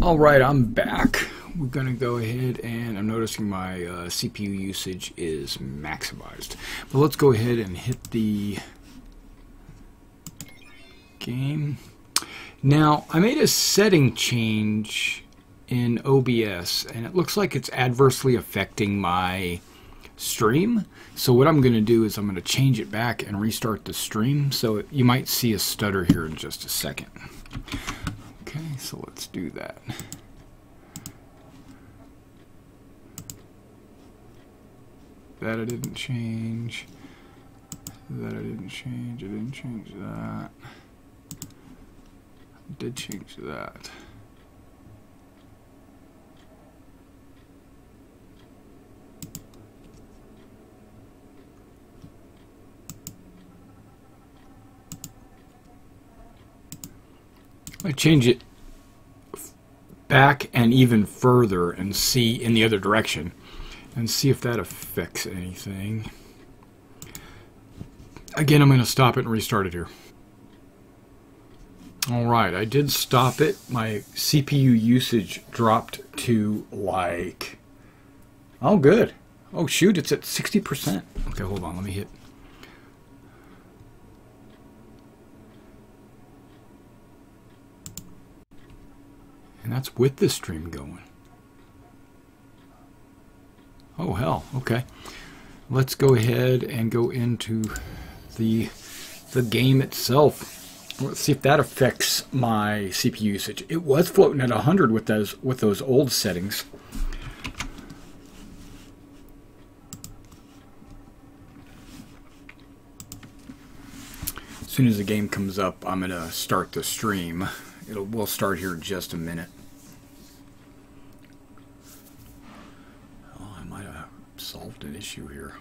Alright, I'm back. We're going to go ahead and I'm noticing my CPU usage is maximized. But let's go ahead and hit the game. Now, I made a setting change in OBS and it looks like it's adversely affecting my stream. So what I'm going to do is I'm going to change it back and restart the stream. So you might see a stutter here in just a second. Okay, so let's do that. That I didn't change. That I didn't change. I didn't change that. I did change that. I change it back and even further and see in the other direction and see if that affects anything. Again, I'm going to stop it and restart it here. Alright, I did stop it. My CPU usage dropped to like... Oh, good. Oh, shoot, it's at 60%. Okay, hold on, let me hit... And that's with the stream going. Oh, hell. Okay. Let's go ahead and go into the game itself. Let's see if that affects my CPU usage. It was floating at 100 with those old settings. As soon as the game comes up, I'm going to start the stream. We'll start here in just a minute. Oh, I might have solved an issue here.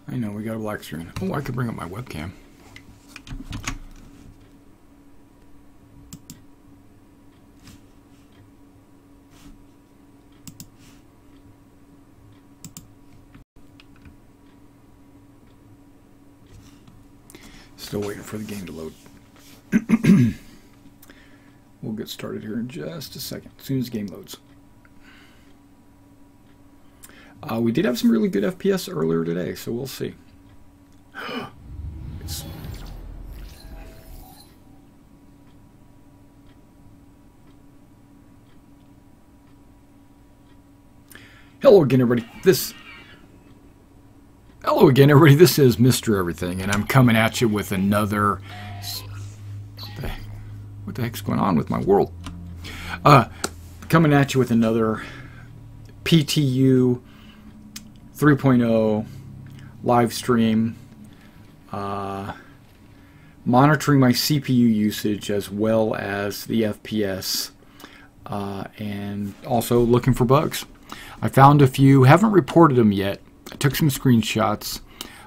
I know, we got a black screen. Oh, I could bring up my webcam. Still waiting for the game to load. We'll get started here in just a second, as soon as the game loads. We did have some really good FPS earlier today, so we'll see. Hello again, everybody. This is Mr. Everything, and I'm coming at you with another... What the heck's going on with my world? Coming at you with another PTU 3.0 live stream, monitoring my CPU usage as well as the FPS, and also looking for bugs. I found a few, haven't reported them yet. I took some screenshots.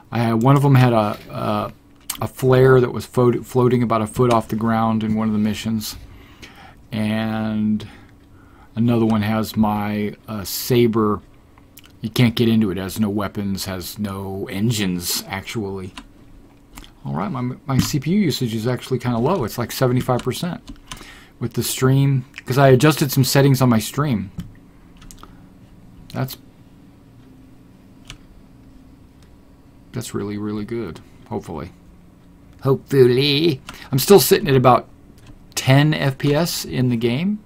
One of them had a flare that was floating about a foot off the ground in one of the missions, and another one has my Saber. You can't get into it. It has no weapons, has no engines, actually. Alright, my CPU usage is actually kind of low. It's like 75% with the stream, because I adjusted some settings on my stream. That's really, really good. Hopefully. Hopefully. I'm still sitting at about 10 FPS in the game.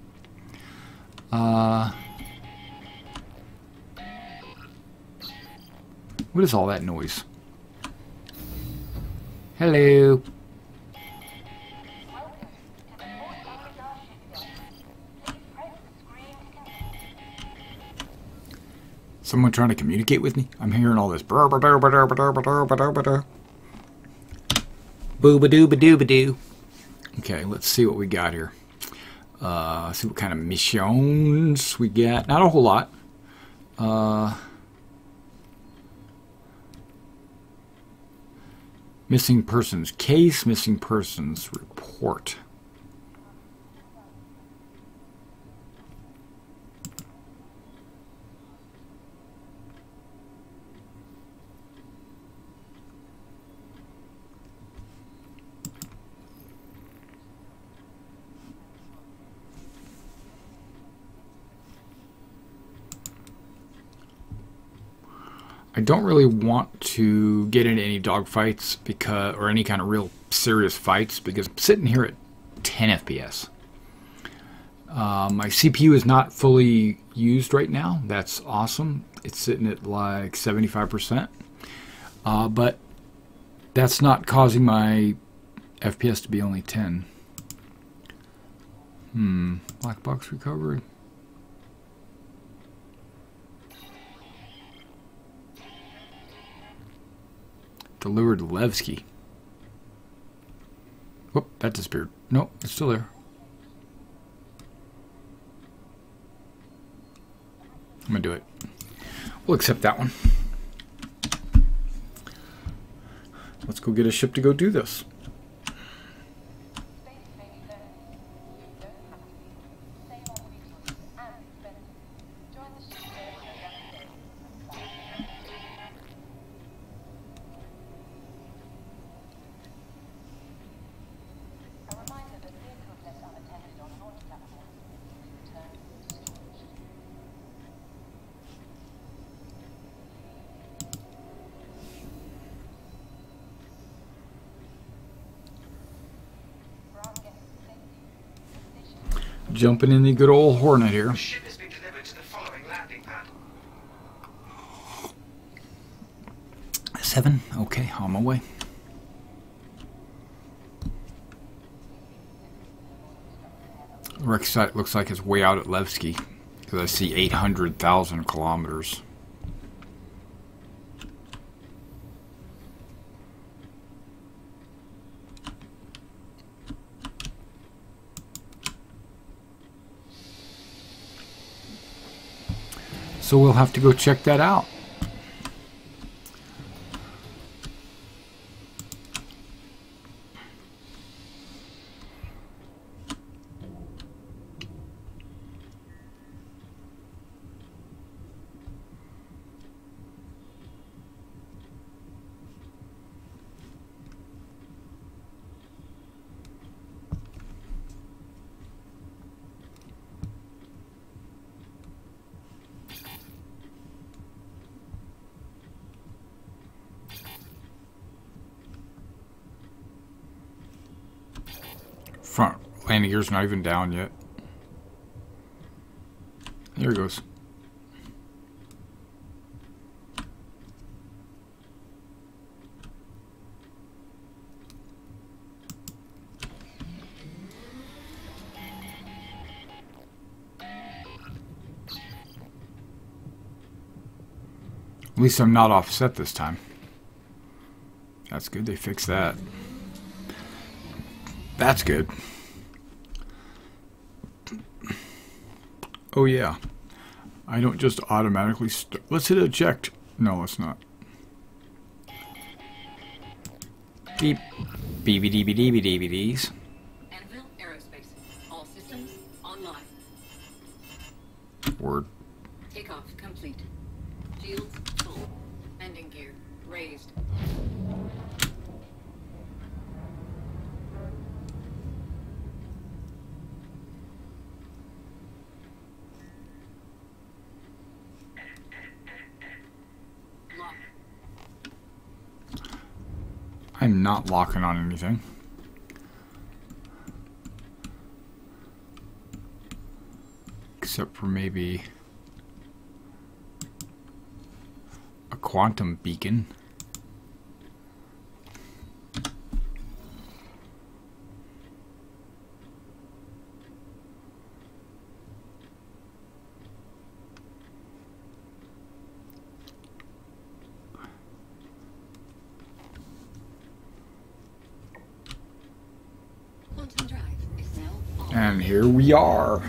What is all that noise? Hello. Someone trying to communicate with me? I'm hearing all this. Boo-ba-doo-ba-doo-ba-doo. Okay, let's see what we got here. See what kind of missions we got. Not a whole lot. Missing persons case, missing persons report. I don't really want to get into any dogfights because, or any kind of real serious fights, because I'm sitting here at 10 FPS. My CPU is not fully used right now. That's awesome. It's sitting at like 75%. But that's not causing my FPS to be only 10. Black box recovery. Delivered to Levski. Whoop, that disappeared. Nope, it's still there. I'm gonna do it. We'll accept that one. Let's go get a ship to go do this. Jumping in the good old Hornet here. The ship has been delivered to the following landing pad. 7? Okay, on my way. The wreck site looks like it's way out at Levski, because I see 800,000 kilometers. So we'll have to go check that out. Front landing gear's not even down yet. There it goes. At least I'm not offset this time. That's good, they fixed that. That's good. Oh yeah. I don't just automatically let's hit eject. No, let's not. Beep. BBDBDBDBDs. Anvil Aerospace. All systems online. Word. Takeoff complete. Shields full. Landing gear raised. I'm not locking on anything. Except for maybe a quantum beacon. And here we are.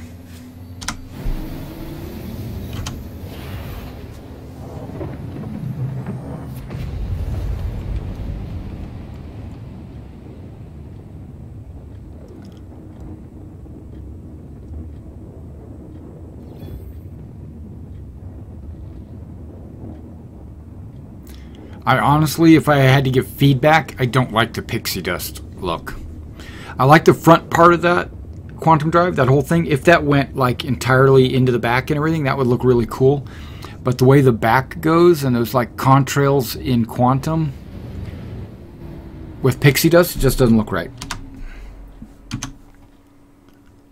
I honestly, if I had to give feedback, I don't like the pixie dust look. I like the front part of that quantum drive, that whole thing. If that went like entirely into the back and everything, that would look really cool. But the way the back goes and those like contrails in quantum with pixie dust, it just doesn't look right.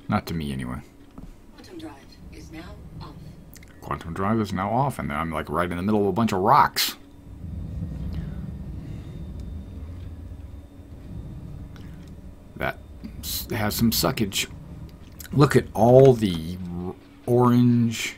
Not to me, anyway. Quantum drive is now off. Quantum drive is now off, and then I'm like right in the middle of a bunch of rocks. That has some suckage. Look at all the orange.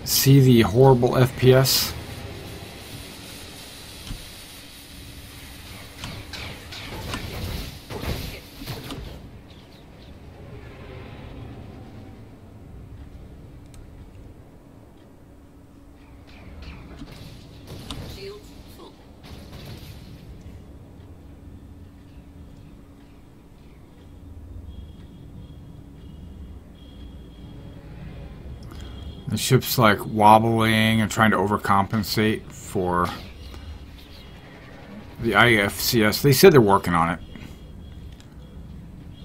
See the horrible FPS? Shields full. The ship's like wobbling and trying to overcompensate for the IFCS. They said they're working on it.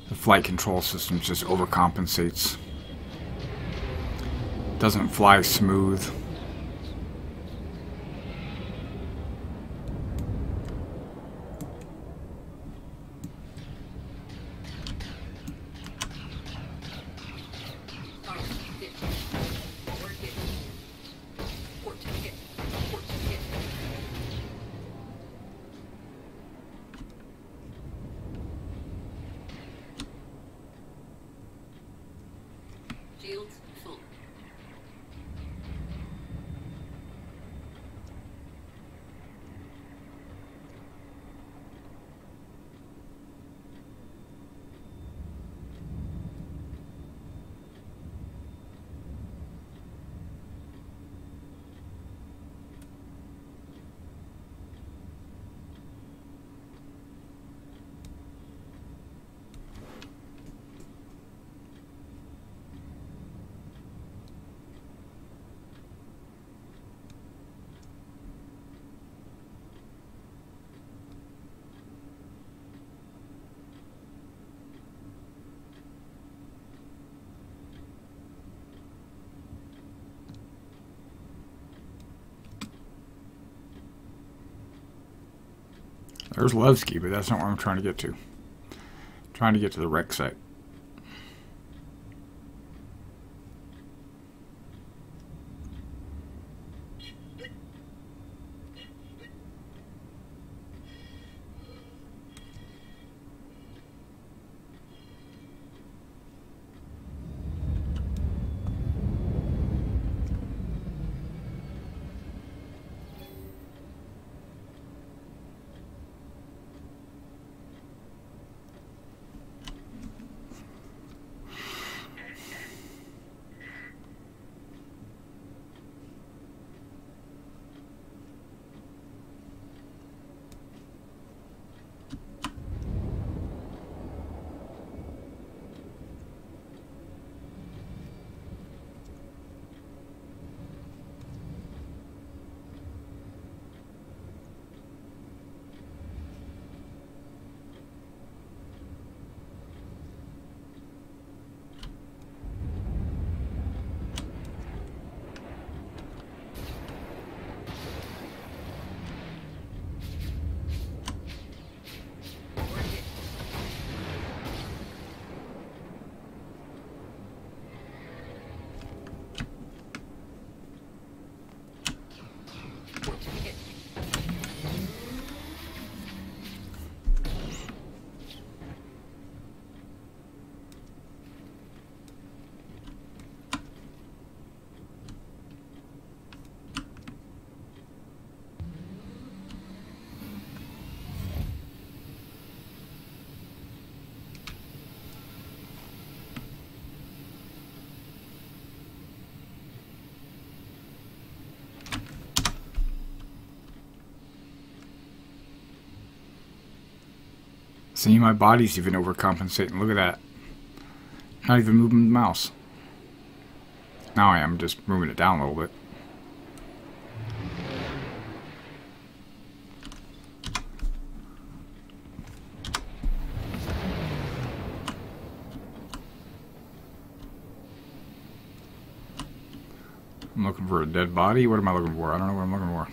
The flight control system just overcompensates. Doesn't fly smooth. Target hit. Port hit. Port hit. Port hit. Shields full. There's Levski, but that's not where I'm trying to get to. I'm trying to get to the wreck site. See, my body's even overcompensating. Look at that. Not even moving the mouse. Now I am just moving it down a little bit. I'm looking for a dead body. What am I looking for? I don't know what I'm looking for.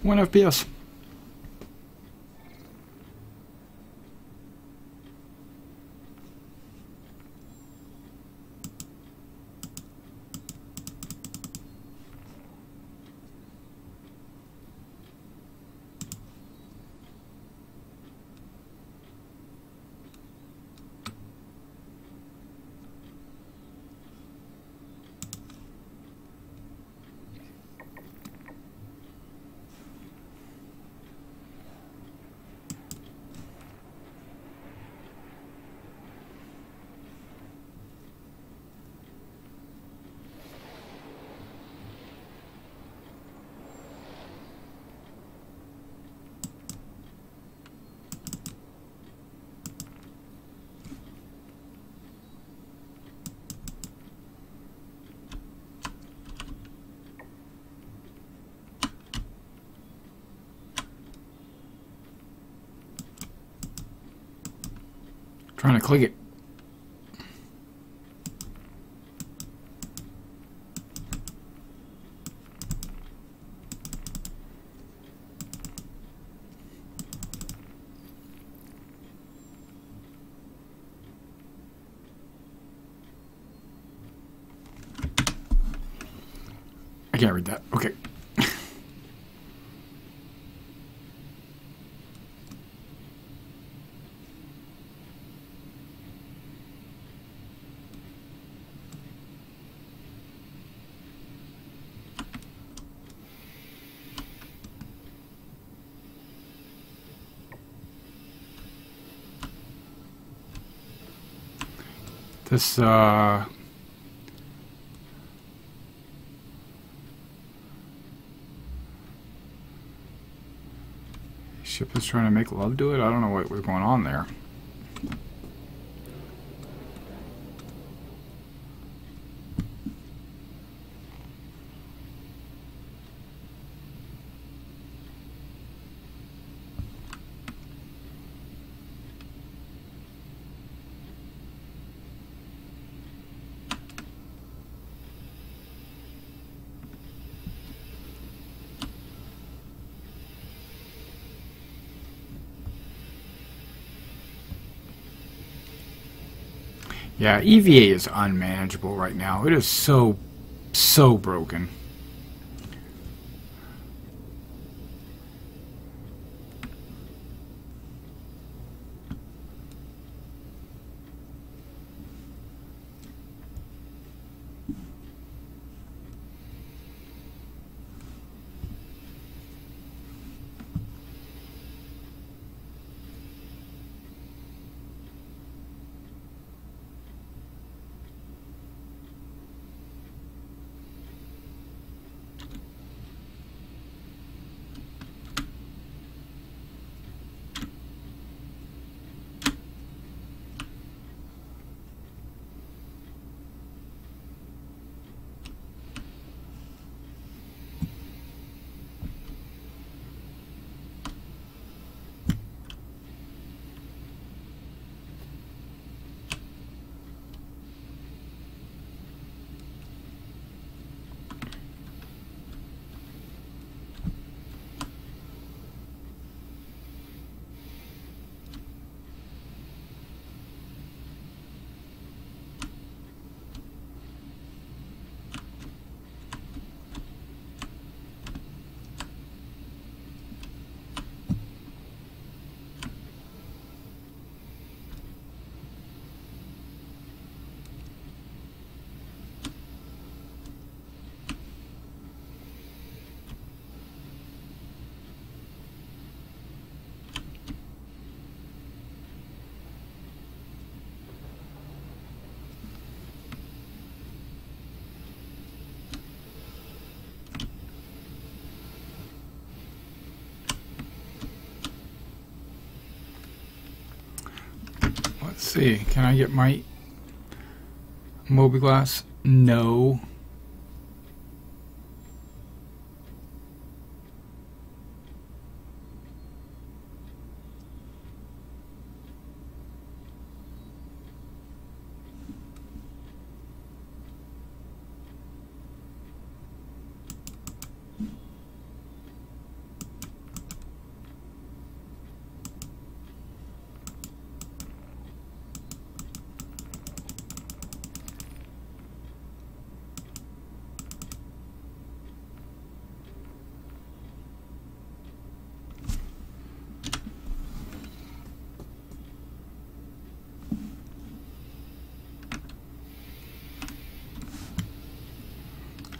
One FPS. Trying to click it. I can't read that. Okay. This, ship is trying to make love to it? I don't know what was going on there. Yeah, EVA is unmanageable right now. It is so broken. see. Can I get my mobiGlas? No.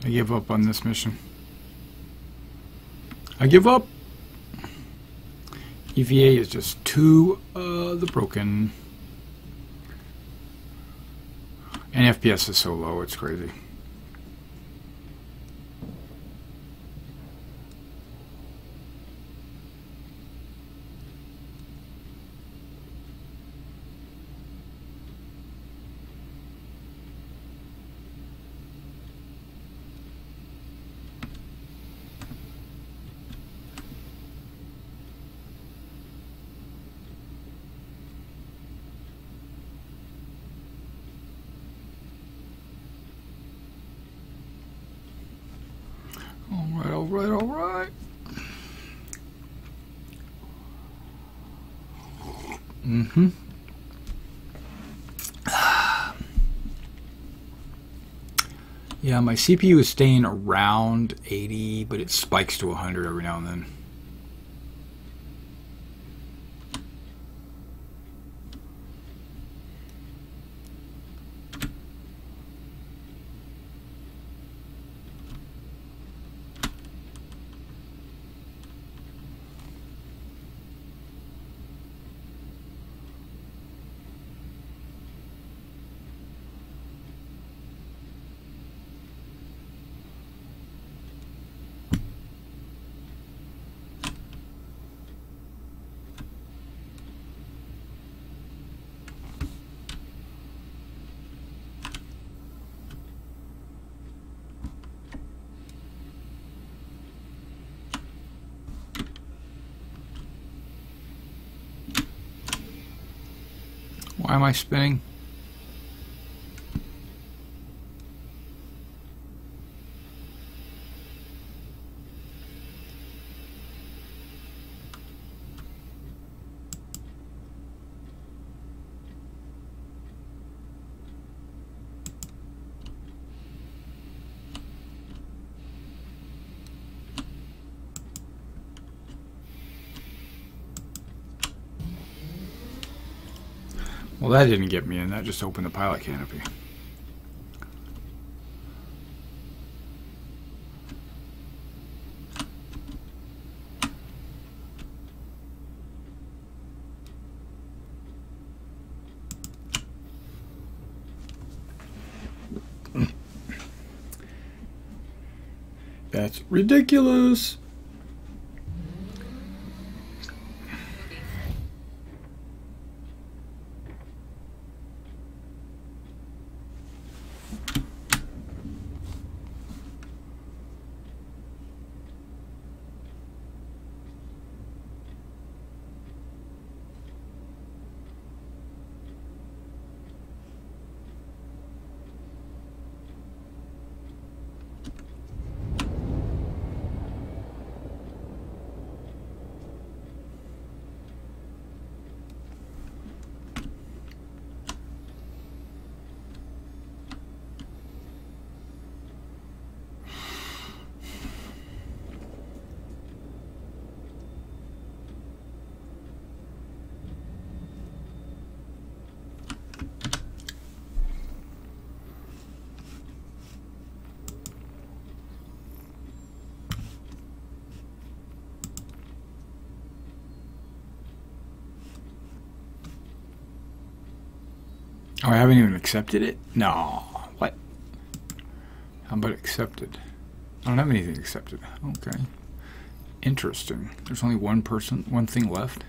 I give up on this mission. I give up. EVA is just too the broken. And FPS is so low, it's crazy. All right. Mm-hmm. Yeah, my CPU is staying around 80, but it spikes to 100 every now and then. Why am I spinning? Well, that didn't get me in. That just opened the pilot canopy. That's ridiculous. Oh, I haven't even accepted it? No. What? How about accepted? I don't have anything accepted. Okay. Interesting. There's only one thing left.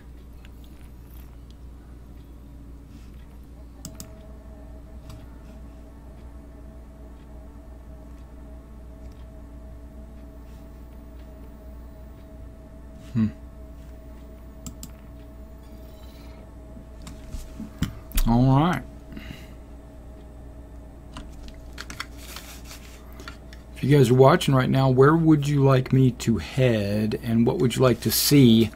All right. If you guys are watching right now, where would you like me to head, and what would you like to see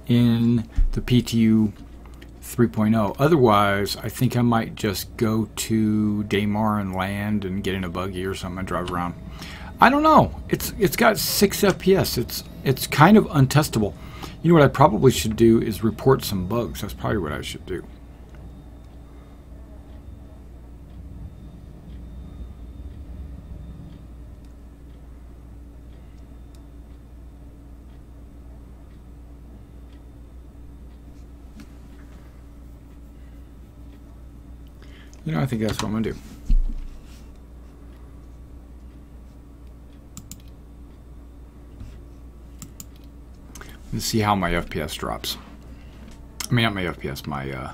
in the PTU 3.0? Otherwise, I think I might just go to Daymar and land and get in a buggy or something and drive around. I don't know. It's got 6 FPS. It's kind of untestable. You know what I probably should do is report some bugs. That's probably what I should do. You know, I think that's what I'm going to do. Let's see how my FPS drops. I mean, not my FPS, my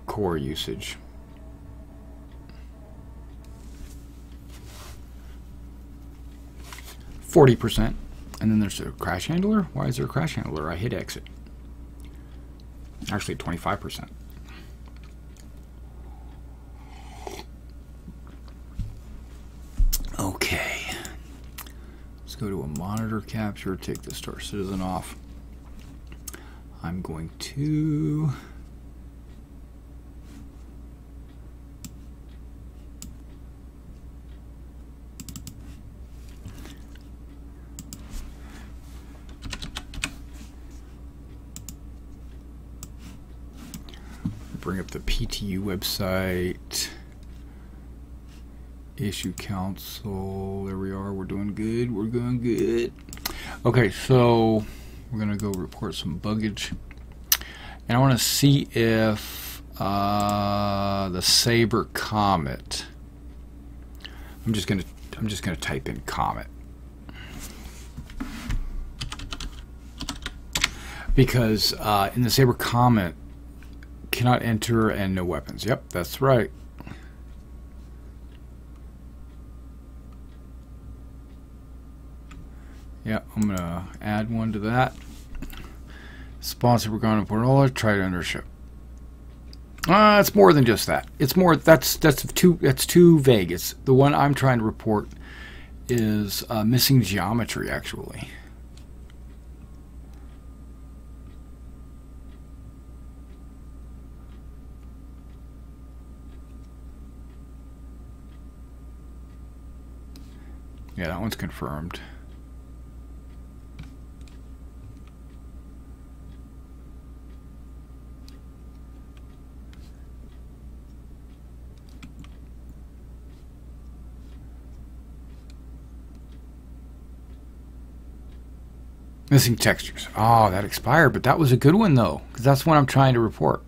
core usage. %. And then there's a crash handler. Why is there a crash handler? I hit exit. Actually, 25%. Okay, let's go to a monitor capture, take the Star Citizen off. I'm going to bring up the PTU website. Issue council, there we are, we're doing good, we're going good. Okay, so we're gonna go report some buggage, and I want to see if the Saber Comet, I'm just gonna type in Comet, because in the Saber Comet, cannot enter and no weapons. Yep, that's right. Yeah, I'm going to add one to that. Sponsor, we're going to put all our try to undership. It's more than just that. It's more, that's too vague. It's the one I'm trying to report is missing geometry, actually. Yeah, that one's confirmed. Missing textures. Oh, that expired, but that was a good one, though, because that's what I'm trying to report.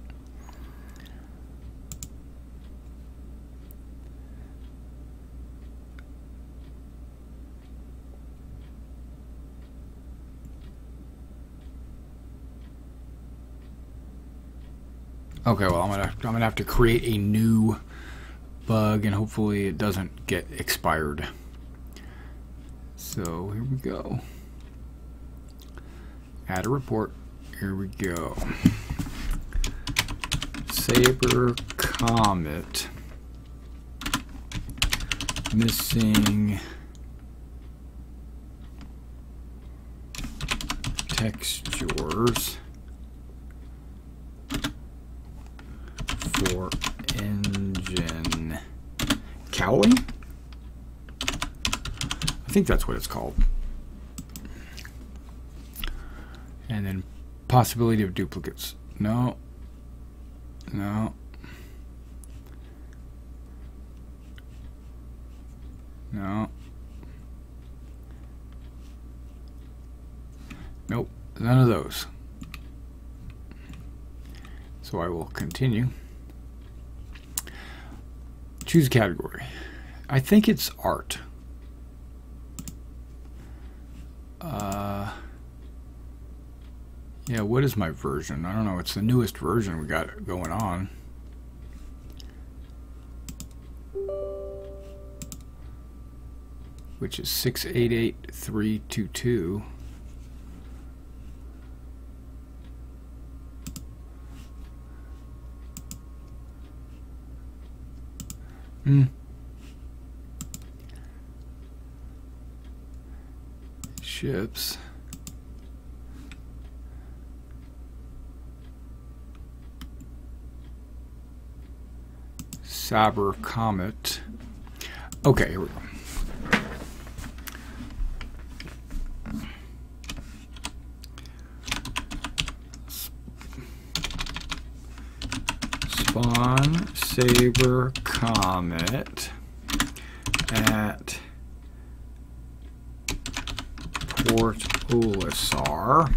Okay, well, I'm gonna have to create a new bug, and hopefully it doesn't get expired. So here we go. Add a report. Here we go. Saber Comet missing textures for engine cowling? I think that's what it's called. And then possibility of duplicates. No. No. No. Nope. None of those. So I will continue. Choose category. I think it's art. Yeah, what is my version? I don't know. It's the newest version we got going on. Which is 688.322. Ships. Saber Comet. Okay, here we go. Spawn Saber Comet at Port Olisar.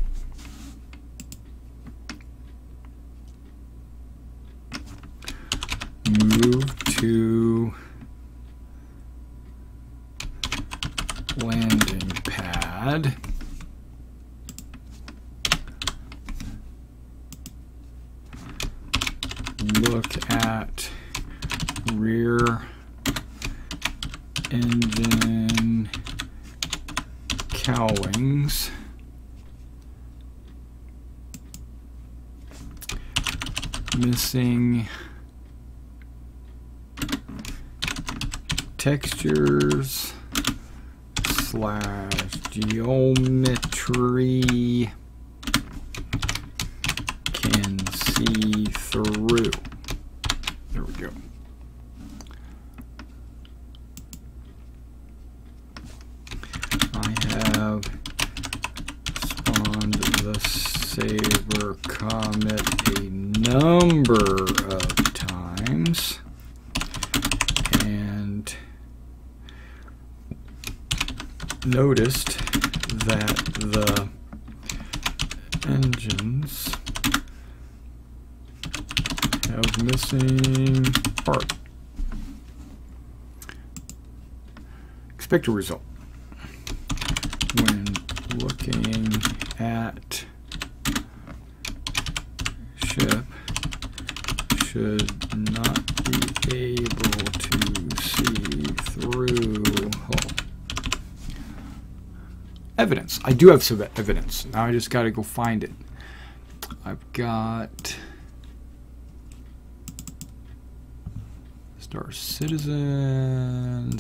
Move to landing pad. Look at rear engine cowlings. Missing textures / geometry can see through. There we go. I have spawned the Saber Comet a number of times and noticed that the engines have missing part. Expect a result. When looking at ship, should not be able to see through hull. Evidence. I do have some evidence. Now I just got to go find it. I've got Star Citizen,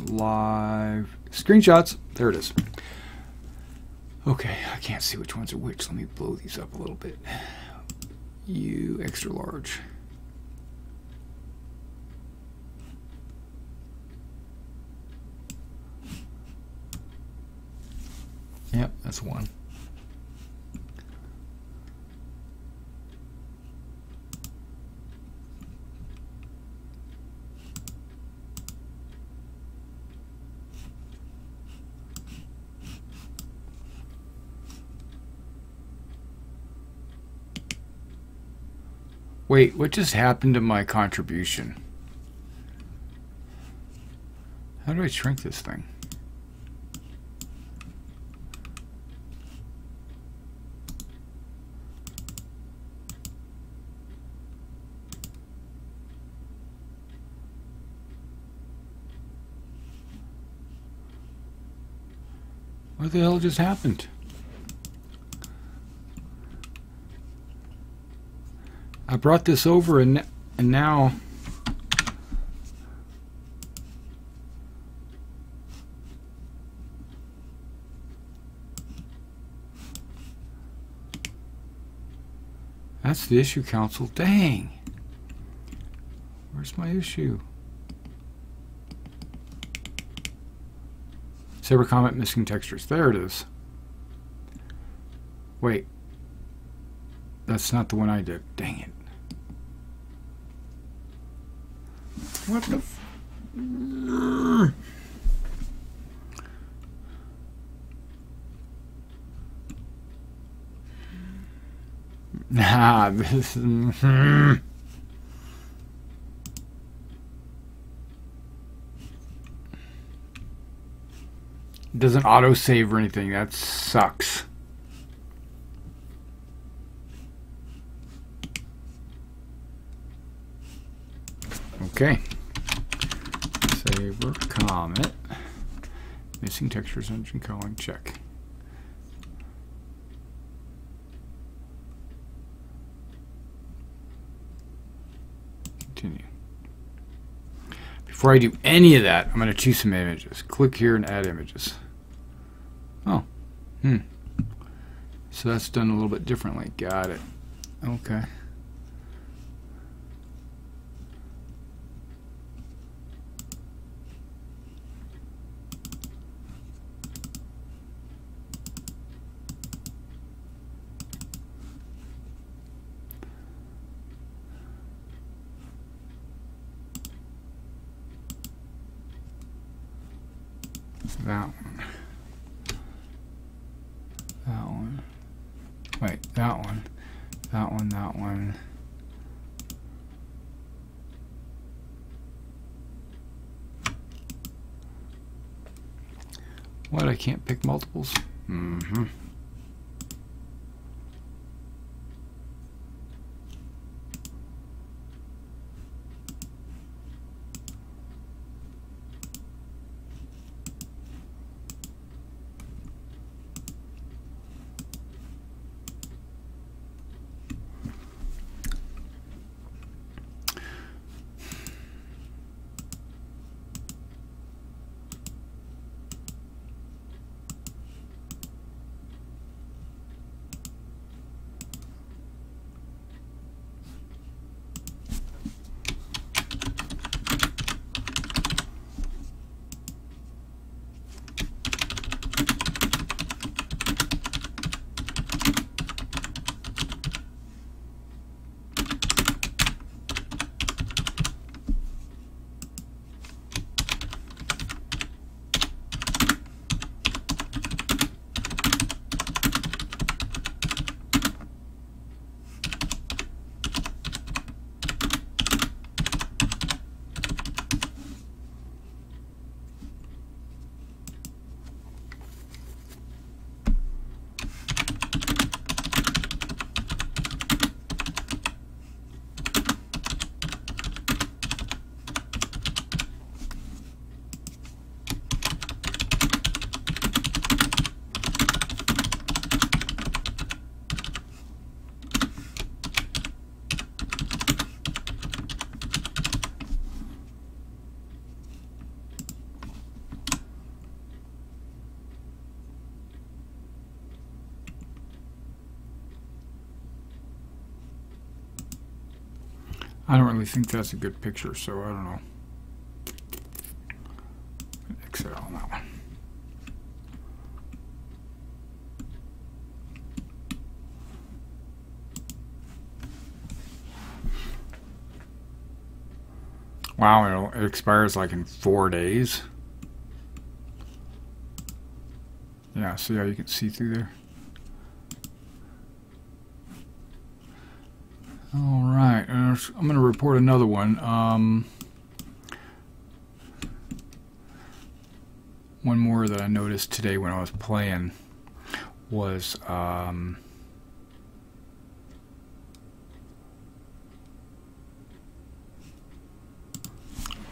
live screenshots. There it is. Okay, I can't see which ones are which. Let me blow these up a little bit. You extra large. Yep, that's one. Wait, what just happened to my contribution? How do I shrink this thing? What the hell just happened? I brought this over and now that's the issue, council. Dang. Where's my issue? Saber Comet missing textures. There it is. Wait. That's not the one I did. Dang it. What the f... Nah, this... Doesn't auto-save or anything. That sucks. Okay. Saber Comet. Missing textures, engine calling, check. Continue. Before I do any of that, I'm going to choose some images. Click here and add images. Oh. So that's done a little bit differently. Got it. Okay. That one. That one. Wait, that one. That one, that one. What, I can't pick multiples? Mm-hmm. I don't really think that's a good picture, so I don't know. Exit out on that one. Wow, it expires like in 4 days. Yeah, see how you can see through there? All right, I'm going to report another one. One more that I noticed today when I was playing was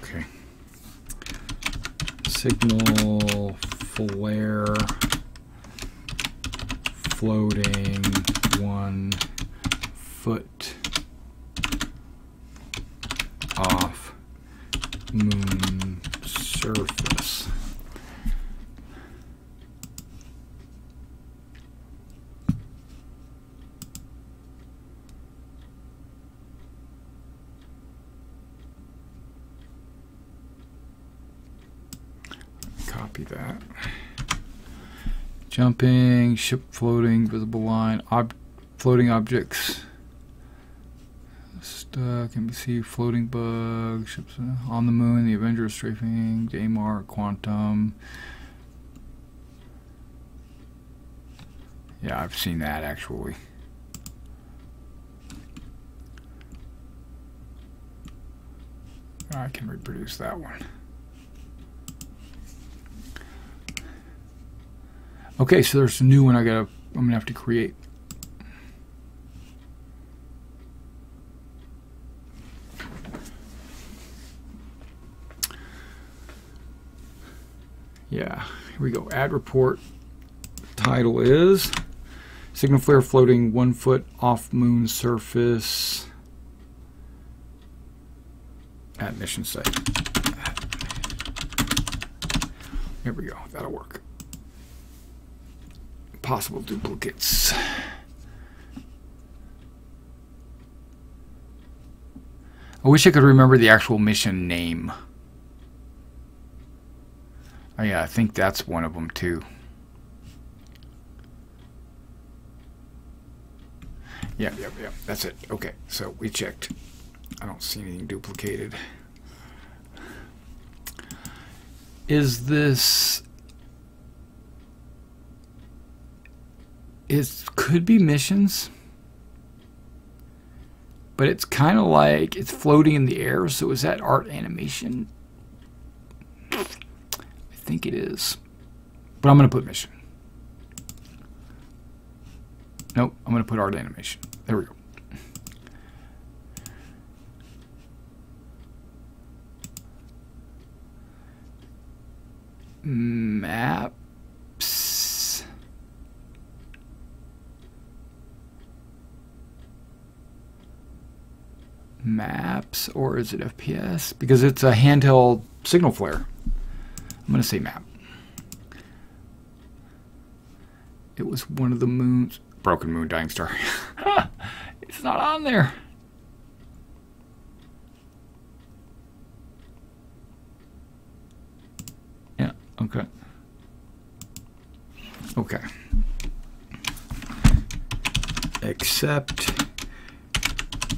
okay. Signal flare floating 1 foot off moon surface. Copy that. Jumping, ship floating, visible line, floating objects. Can we see floating bug, ships on the moon, the Avengers strafing, Daymar, Quantum. Yeah, I've seen that actually. I can reproduce that one. Okay, so there's a new one I'm gonna have to create. Yeah, here we go. Add report. Title is signal flare floating 1 foot off moon surface at mission site. There we go. That'll work. Possible duplicates. I wish I could remember the actual mission name. Oh yeah, I think that's one of them too. Yeah, that's it. Okay, so we checked. I don't see anything duplicated. Is this... It could be missions, but it's kind of like it's floating in the air. So is that art animation? I think it is, but I'm going to put mission. Nope, I'm going to put art animation. There we go. Maps. Maps, or is it FPS? Because it's a handheld signal flare. I'm going to say map. It was one of the moons. Broken moon, dying star. It's not on there. Yeah, okay. Okay. Except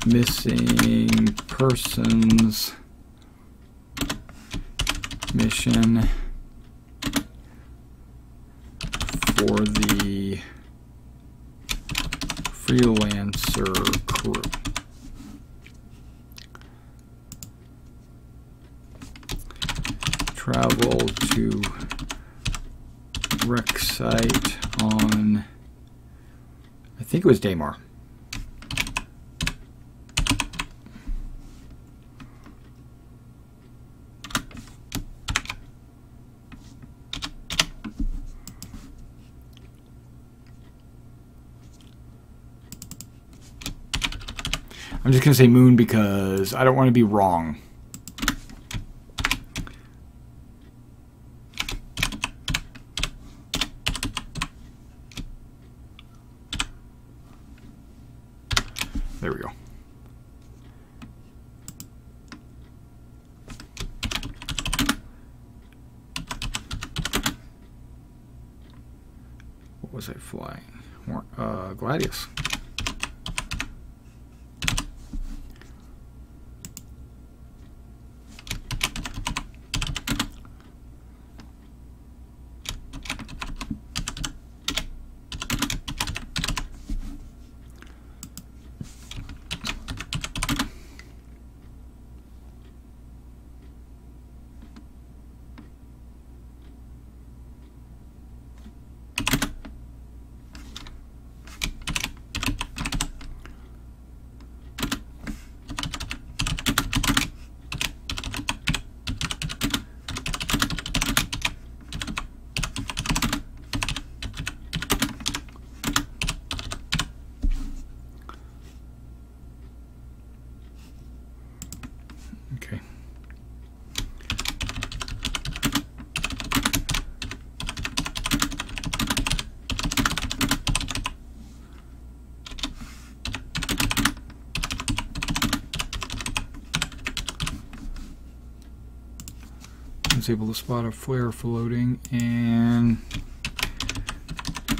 missing persons mission for the freelancer crew. Travel to wreck site on, I think it was Daymar. I'm just going to say moon because I don't want to be wrong. There we go. What was I flying? Gladius. Okay. I was able to spot a flare floating, and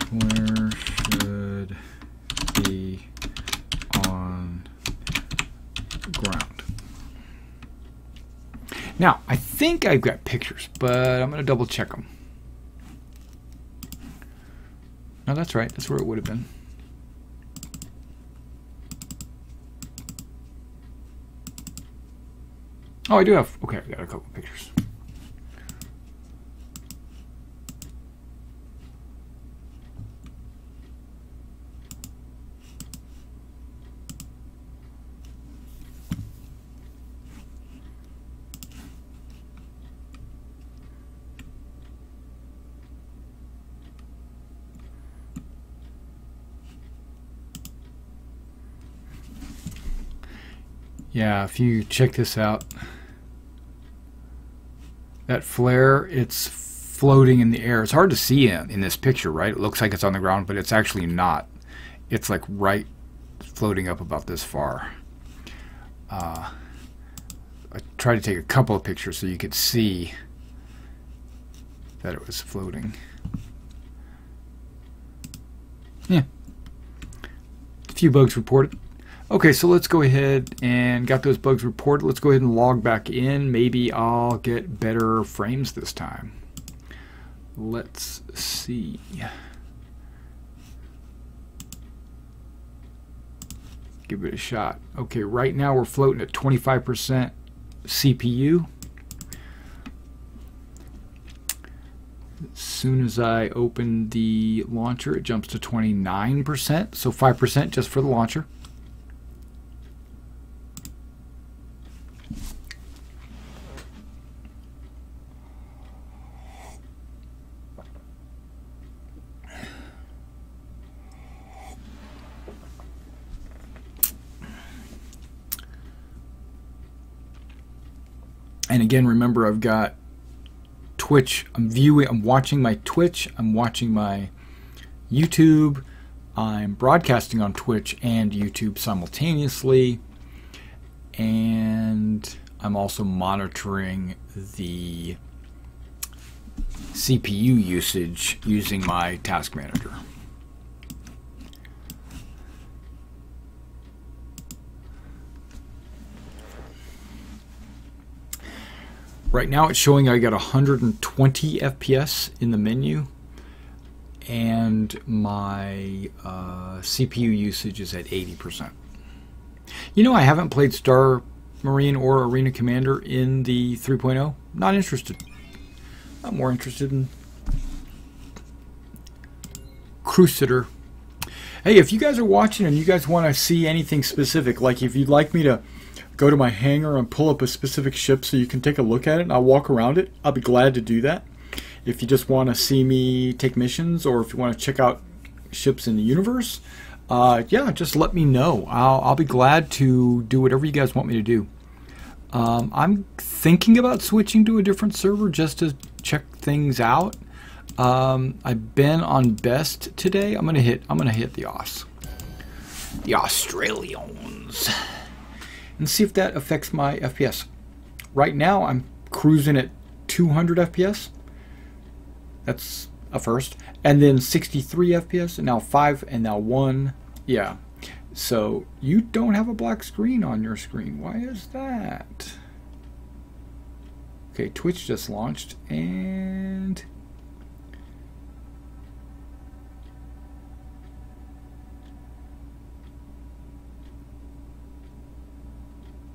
flare should be on ground. Now, I think I've got pictures, but I'm going to double check them. No, that's right. That's where it would have been. Oh, I do have... Okay, I got a couple pictures. Yeah, if you check this out, that flare, it's floating in the air. It's hard to see in this picture, right? It looks like it's on the ground, but it's actually not. It's like right floating up about this far. I tried to take a couple of pictures so you could see that it was floating. Yeah. A few bugs reported. Okay, so let's go ahead and got those bugs reported. Let's go ahead and log back in. Maybe I'll get better frames this time. Let's see. Give it a shot. Okay, right now we're floating at 25% CPU. As soon as I open the launcher, it jumps to 29%, so 5% just for the launcher. And again, remember, I've got Twitch. I'm watching my Twitch, I'm watching my YouTube, I'm broadcasting on Twitch and YouTube simultaneously, and I'm also monitoring the CPU usage using my task manager. Right now it's showing I got 120 FPS in the menu, and my CPU usage is at 80%. You know, I haven't played Star Marine or Arena Commander in the 3.0. Not interested. I'm more interested in Crusader. Hey, if you guys are watching and you guys want to see anything specific, like if you'd like me to go to my hangar and pull up a specific ship so you can take a look at it and I'll walk around it, I'll be glad to do that. If you just want to see me take missions, or if you want to check out ships in the universe, yeah, just let me know. I'll be glad to do whatever you guys want me to do. I'm thinking about switching to a different server just to check things out. I've been on best today. I'm gonna hit the Australians, and see if that affects my FPS. Right now I'm cruising at 200 FPS. That's a first. And then 63 FPS, and now 5, and now 1. Yeah. So you don't have a black screen on your screen. Why is that? Okay, Twitch just launched, and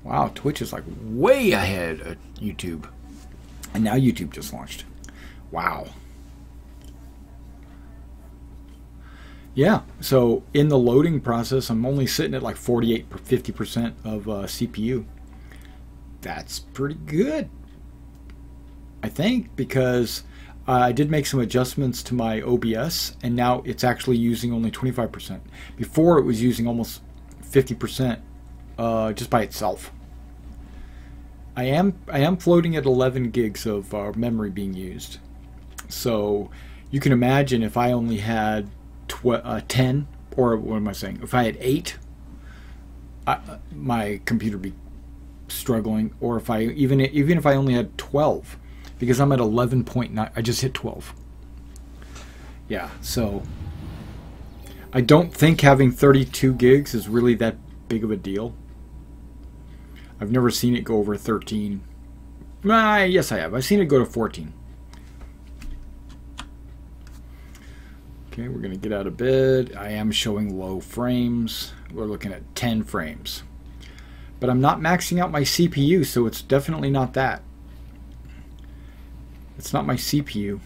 wow, Twitch is like way ahead of YouTube. And now YouTube just launched. Wow. Yeah, so in the loading process, I'm only sitting at like 48, 50% of CPU. That's pretty good, I think, because I did make some adjustments to my OBS, and now it's actually using only 25%. Before, it was using almost 50% just by itself. I am floating at 11 gigs of memory being used. So you can imagine if I only had 10, or what am I saying? If I had 8, my computer would be struggling. Or if I even if I only had 12, because I'm at 11.9, I just hit 12. Yeah, so I don't think having 32 gigs is really that big of a deal. I've never seen it go over 13. Yes, I have. I've seen it go to 14. Okay, we're going to get out of bed. I am showing low frames. We're looking at 10 frames. But I'm not maxing out my CPU, so it's definitely not that. It's not my CPU. You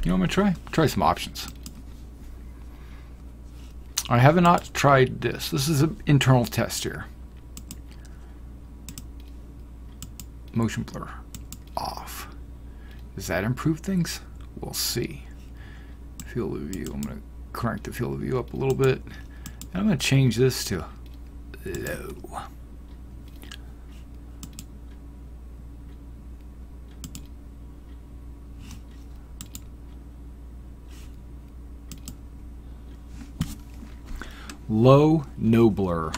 know, I'm going to try some options. I have not tried this. This is an internal test here. Motion blur off. Does that improve things? We'll see. Field of view. I'm going to crank the field of view up a little bit. And I'm going to change this to low. Low, no blur.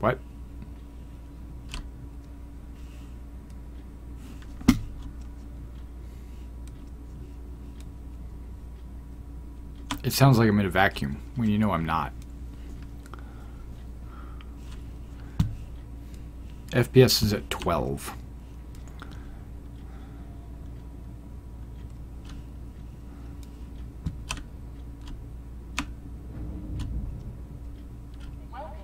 What? It sounds like I'm in a vacuum when you know I'm not. FPS is at 12. Welcome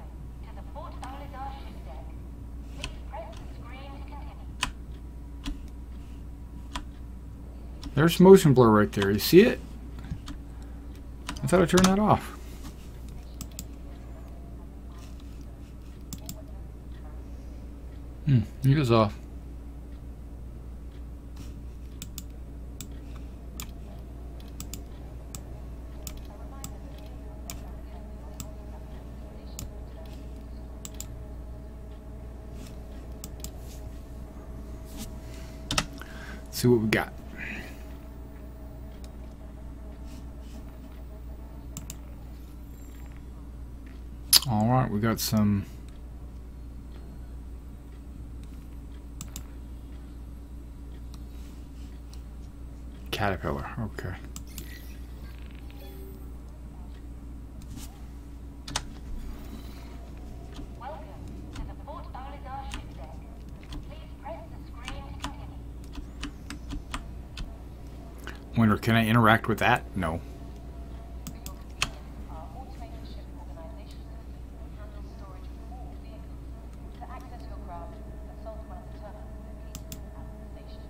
to the Fort Alidar ship deck. Please press the screen to continue. There's motion blur right there. You see it? I thought I turned that off. It was off. Let's see what we got. All right, we got some caterpillar. Okay. Welcome to the Fort Alidar ship deck. Please press the screen to continue. Wonder, can I interact with that? No. Our automated ship organization system handles storage of all vehicles. To access your craft, consult one of the terminals located at the station.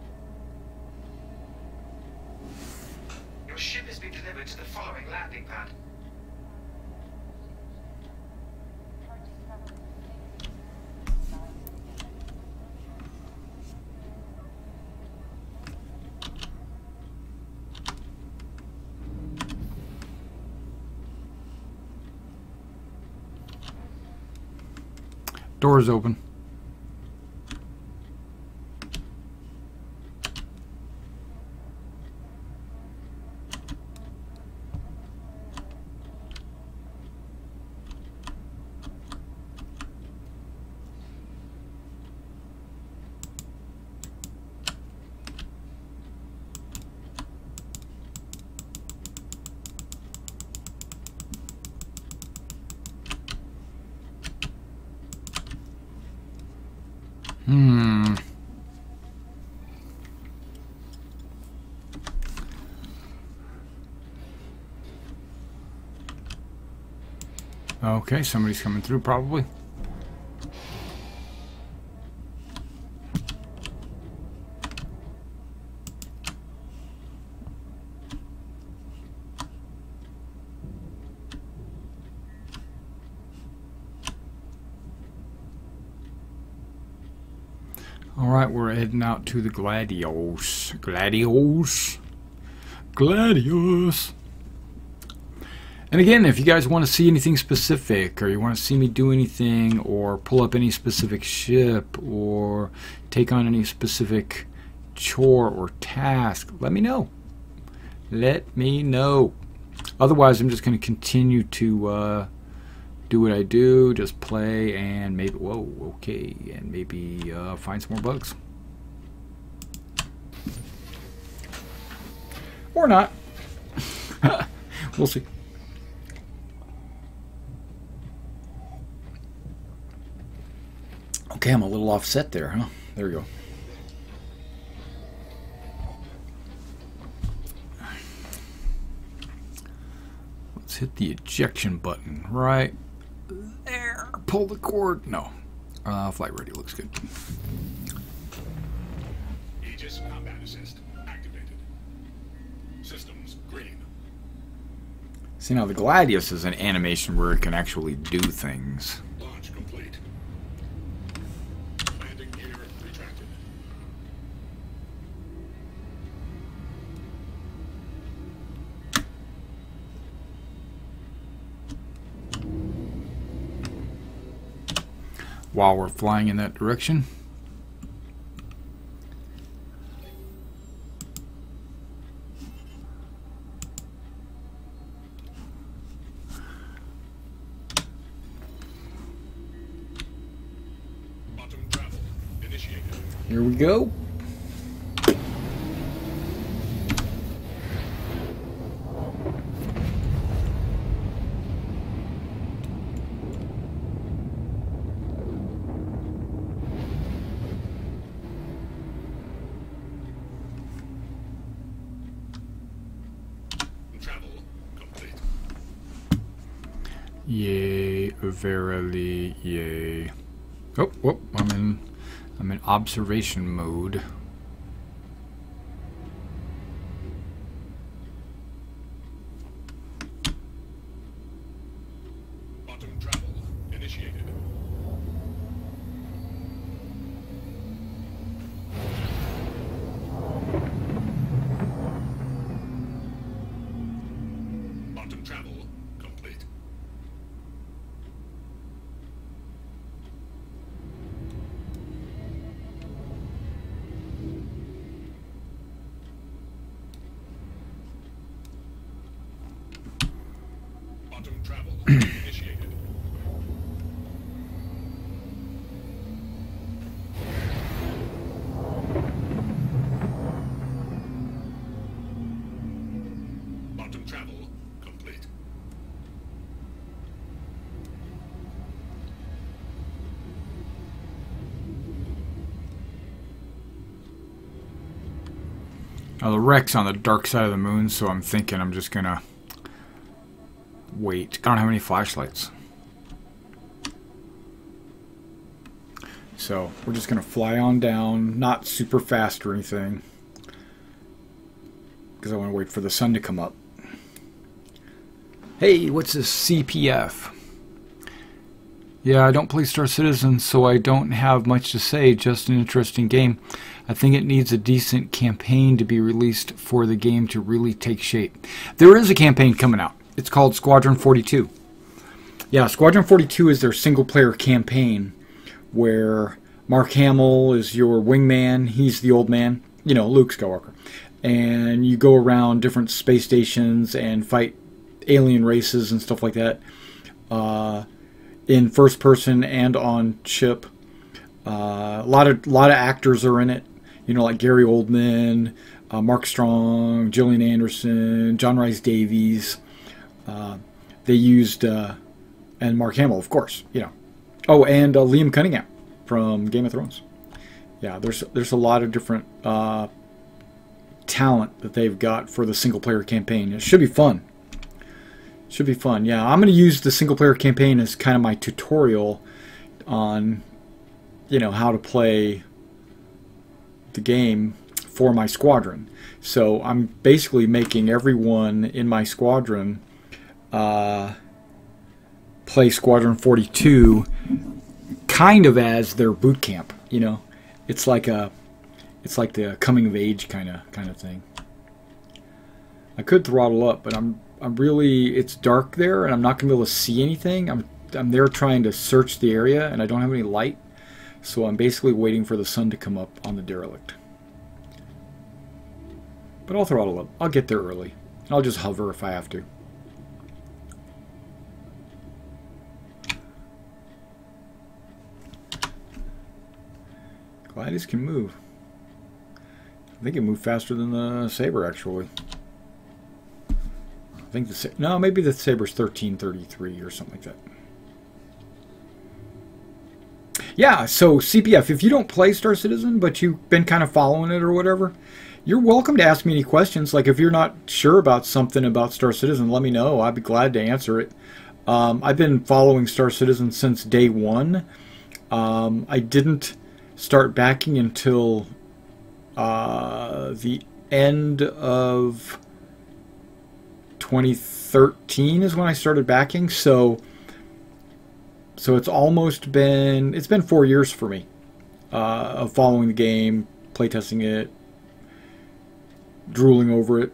Your ship has been delivered to the following landing pad. Doors open. Okay, somebody's coming through probably. All right, we're heading out to the Gladios. Gladios. Gladios. And again, if you guys want to see anything specific, or you want to see me do anything, or pull up any specific ship, or take on any specific chore or task, let me know. Let me know. Otherwise, I'm just going to continue to do what I do, just play, and maybe, whoa, okay, and maybe find some more bugs. Or not. We'll see. Okay, I'm a little offset there, huh? There we go. Let's hit the ejection button right there. Pull the cord. No. Flight ready looks good. Aegis combat assist activated. Systems green. See, now the Gladius is an animation where it can actually do things. Launch complete. Landing gear retracted. while we're flying in that direction. Quantum travel initiated. Here we go. Travel complete. Yay, verily, yay. Oh, whoop, I'm in observation mode. Quantum travel initiated. Quantum travel complete. Quantum travel initiated. Quantum travel complete. Now the wreck's on the dark side of the moon, so I'm thinking I'm just gonna wait. I don't have any flashlights. So we're just gonna fly on down, not super fast or anything, because I want to wait for the sun to come up. Hey, what's this CPF? Yeah, I don't play Star Citizen, so I don't have much to say, just an interesting game. I think it needs a decent campaign to be released for the game to really take shape. There is a campaign coming out. It's called Squadron 42. Yeah, Squadron 42 is their single-player campaign where Mark Hamill is your wingman. He's the old man, you know, Luke Skywalker. And you go around different space stations and fight alien races and stuff like that. In first person and on ship. A lot of actors are in it. You know, like Gary Oldman, Mark Strong, Gillian Anderson, John Rhys Davies. They used and Mark Hamill, of course. You know. Oh, and Liam Cunningham from Game of Thrones. Yeah, there's a lot of different talent that they've got for the single player campaign. It should be fun. Should be fun. Yeah, I'm going to use the single player campaign as kind of my tutorial on, you know, how to play the game for my squadron. So I'm basically making everyone in my squadron play Squadron 42 kind of as their boot camp, you know. It's like the coming of age kind of thing. I could throttle up, but I'm really, it's dark there and I'm not going to be able to see anything. I'm there trying to search the area and I don't have any light. So I'm basically waiting for the sun to come up on the derelict. But I'll throttle up. I'll get there early. And I'll just hover if I have to. Gliders can move. I think it moved faster than the Saber, actually. I think no, maybe the Saber's 1333 or something like that. Yeah, so CPF, if you don't play Star Citizen, but you've been kind of following it or whatever, you're welcome to ask me any questions. Like if you're not sure about something about Star Citizen, let me know. I'd be glad to answer it. I've been following Star Citizen since day one. I didn't start backing until the end of 2013 is when I started backing. So it's almost been, it's been 4 years for me of following the game, playtesting it, drooling over it,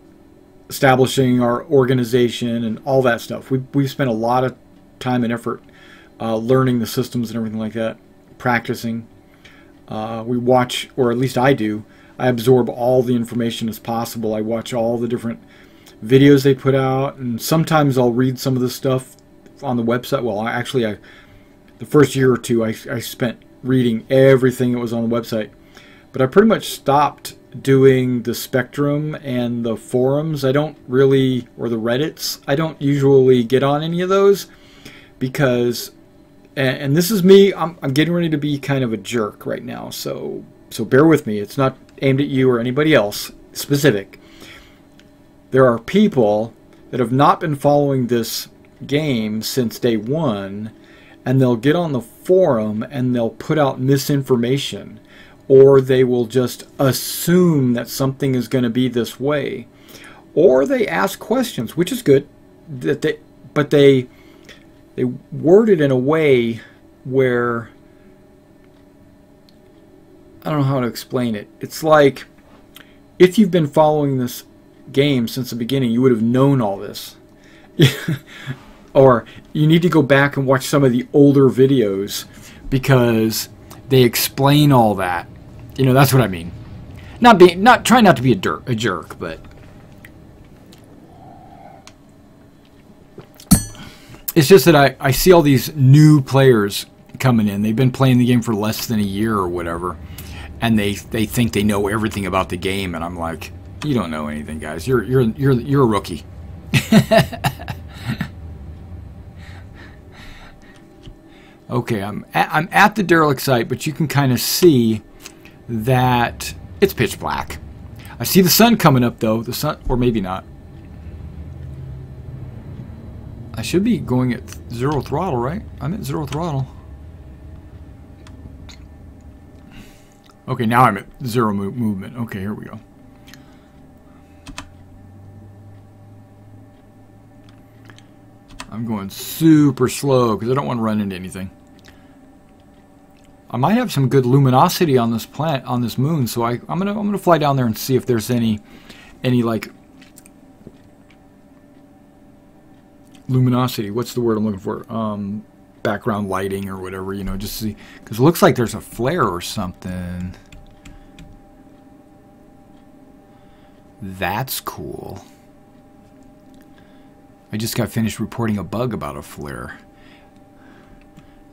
establishing our organization and all that stuff. We've spent a lot of time and effort learning the systems and everything like that, practicing. We watch, or at least I do, I absorb all the information as possible. I watch all the different videos they put out, and sometimes I'll read some of the stuff on the website. Well, the first year or two, I spent reading everything that was on the website. But I pretty much stopped doing the Spectrum and the forums. I don't really, or the Reddits, I don't usually get on any of those because, and this is me, I'm getting ready to be kind of a jerk right now, so bear with me. It's not aimed at you or anybody else specific. There are people that have not been following this game since day one, and they'll get on the forum and they'll put out misinformation, or they will just assume that something is going to be this way, or they ask questions, which is good, but they word it in a way where, I don't know how to explain it. It's like, if you've been following this game since the beginning, you would have known all this. Or you need to go back and watch some of the older videos because they explain all that. You know, that's what I mean. Trying not to be a jerk, but it's just that I see all these new players coming in. They've been playing the game for less than a year or whatever, and they think they know everything about the game, and I'm like, you don't know anything, guys. You're a rookie. Okay, I'm at the derelict site, but you can kind of see that it's pitch black. I see the sun coming up though. The sun, or maybe not. I should be going at 0 throttle, right? I'm at 0 throttle. Okay, now I'm at 0 movement. Okay, here we go. I'm going super slow because I don't want to run into anything. I might have some good luminosity on this planet, on this moon, so I'm gonna fly down there and see if there's any like luminosity. What's the word I'm looking for? Background lighting or whatever, you know, just see, because it looks like there's a flare or something. That's cool. I just got finished reporting a bug about a flare.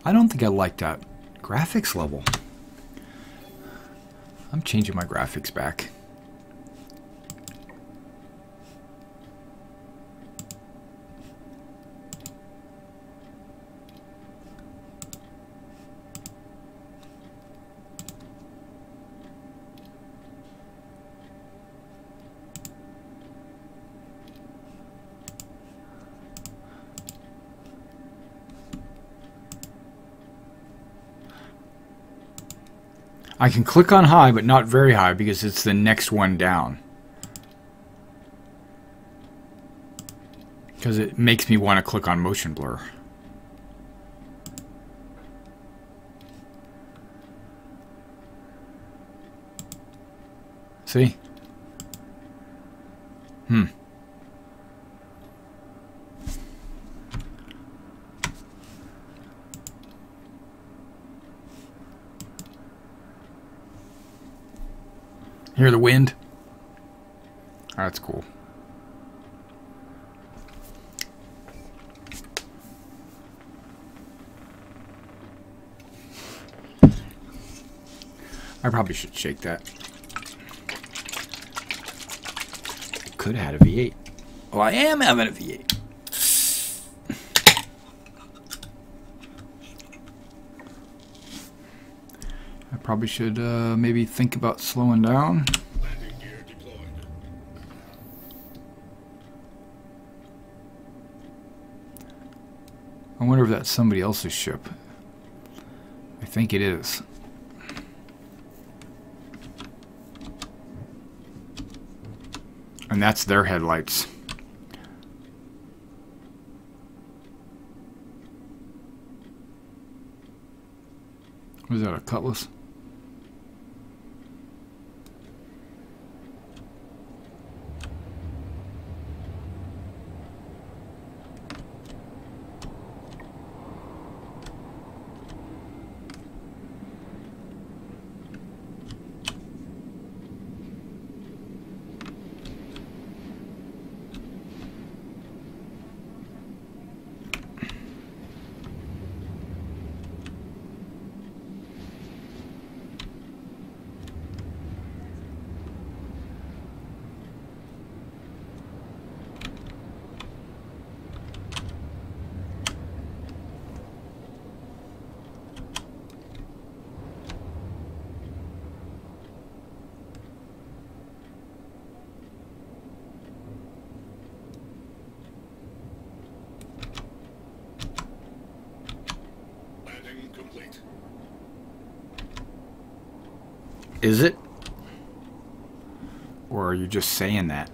I don't think I like that graphics level. I'm changing my graphics back. I can click on high, but not very high because it's the next one down. Because it makes me want to click on motion blur. See? Hear the wind? That's cool. I probably should shake that. Could have had a V8. Well, I am having a V8. I probably should maybe think about slowing down. Landing gear deployed. I wonder if that's somebody else's ship. I think it is. And that's their headlights. Was that a Cutlass? Is it? Or are you just saying that?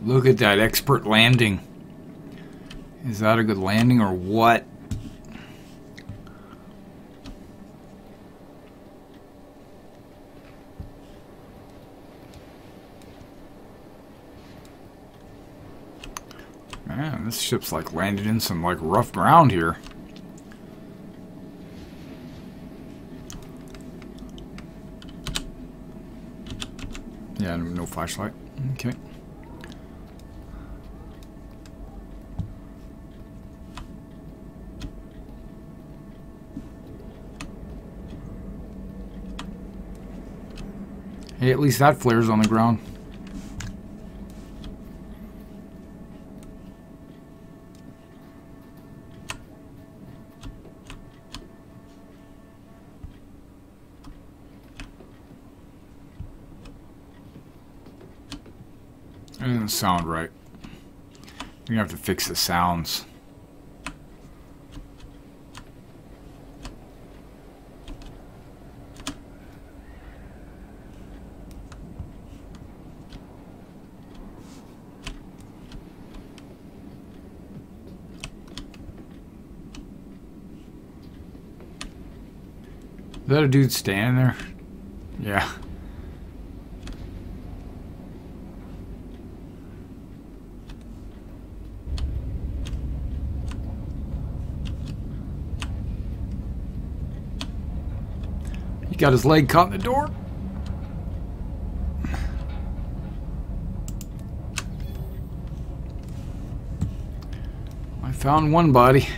Look at that expert landing. Is that a good landing or what? Man, this ship's like landed in some like rough ground here. Yeah, no flashlight. Okay. Hey, at least that flare's on the ground. That doesn't sound right. We're gonna have to fix the sounds. Is that a dude standing there? Yeah. He got his leg caught in the door. I found one body.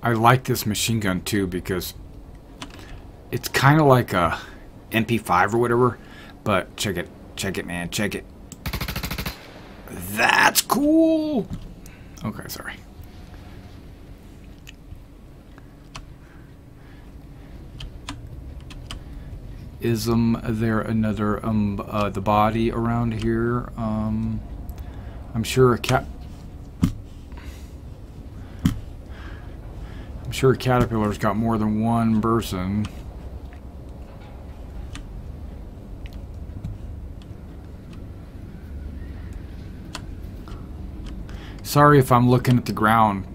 I like this machine gun too because it's kind of like a MP5 or whatever, but check it, man, check it. That's cool. Okay, sorry. Is there another the body around here? I'm sure a cat. I'm sure Caterpillar's got more than one person. Sorry if I'm looking at the ground,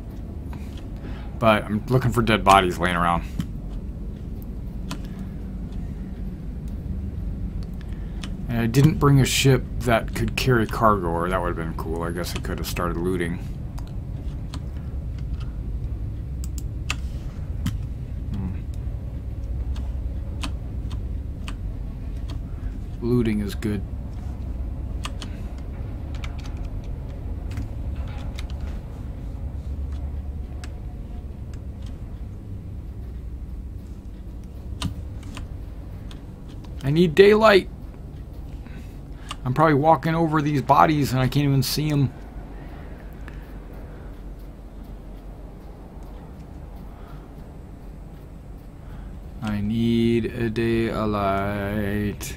but I'm looking for dead bodies laying around. And I didn't bring a ship that could carry cargo, or that would have been cool. I guess I could have started looting. Looting is good. I need daylight. I'm probably walking over these bodies and I can't even see them. I need a daylight.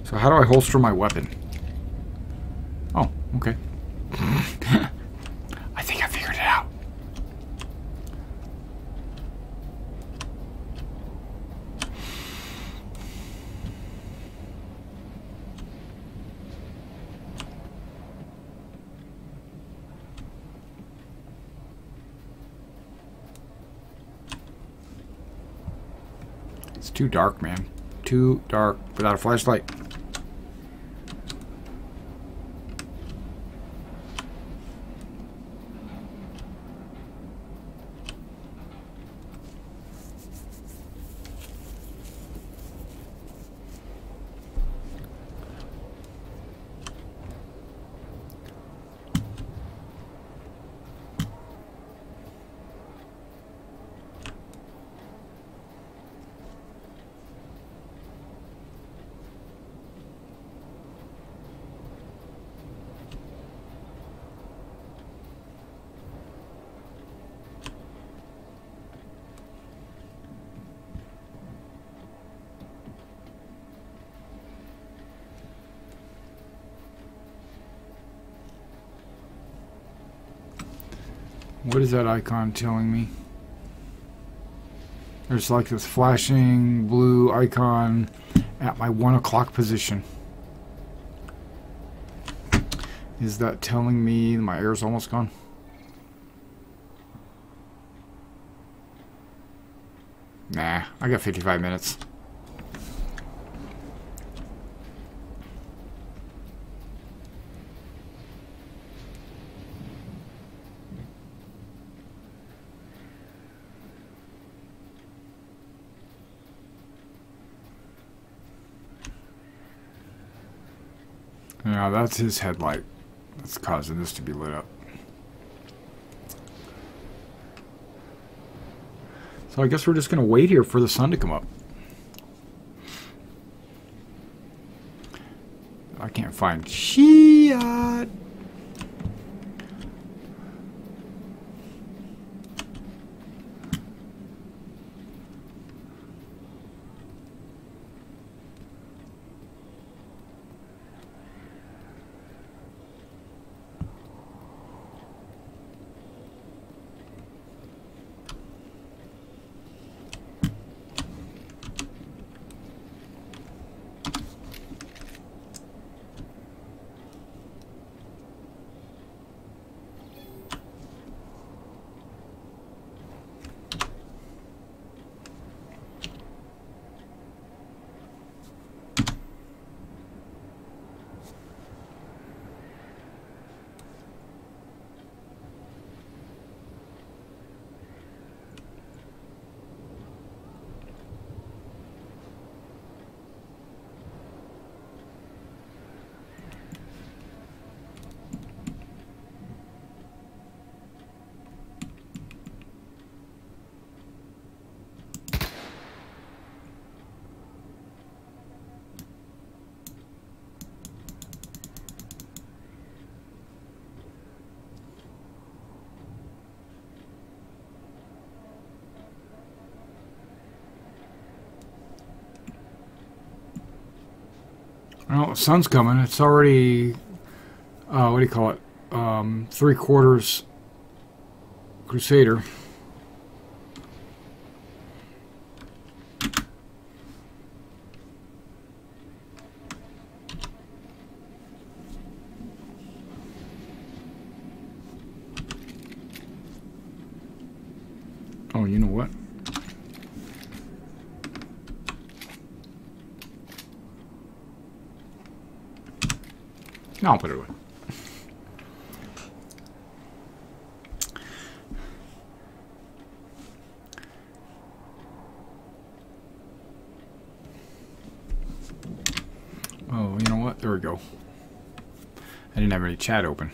So how do I holster my weapon? Oh, okay. I think I figured it out. It's too dark, man. Too dark without a flashlight. What is that icon telling me? There's like this flashing blue icon at my 1 o'clock position. Is that telling me my air's almost gone? Nah, I got 55 minutes. Yeah, that's his headlight. That's causing this to be lit up. So I guess we're just going to wait here for the sun to come up. I can't find shit. Well, the sun's coming. It's already, what do you call it? 3/4 Crusader. Oh, you know what? No, I'll put it away. Oh, you know what? There we go. I didn't have any chat open.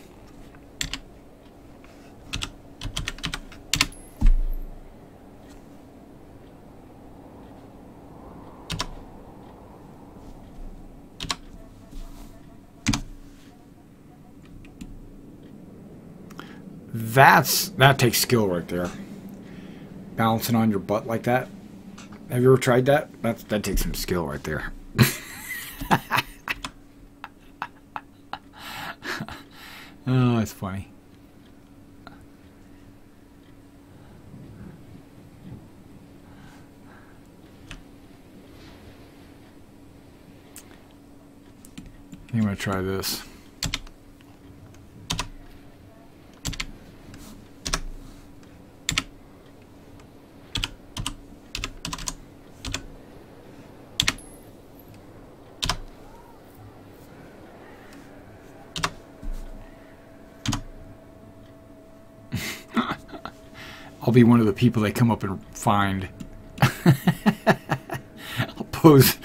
That takes skill right there. Balancing on your butt like that. Have you ever tried that? That takes some skill right there. Oh, it's funny. I'm gonna try this. I'll be one of the people they come up and find. I'll pose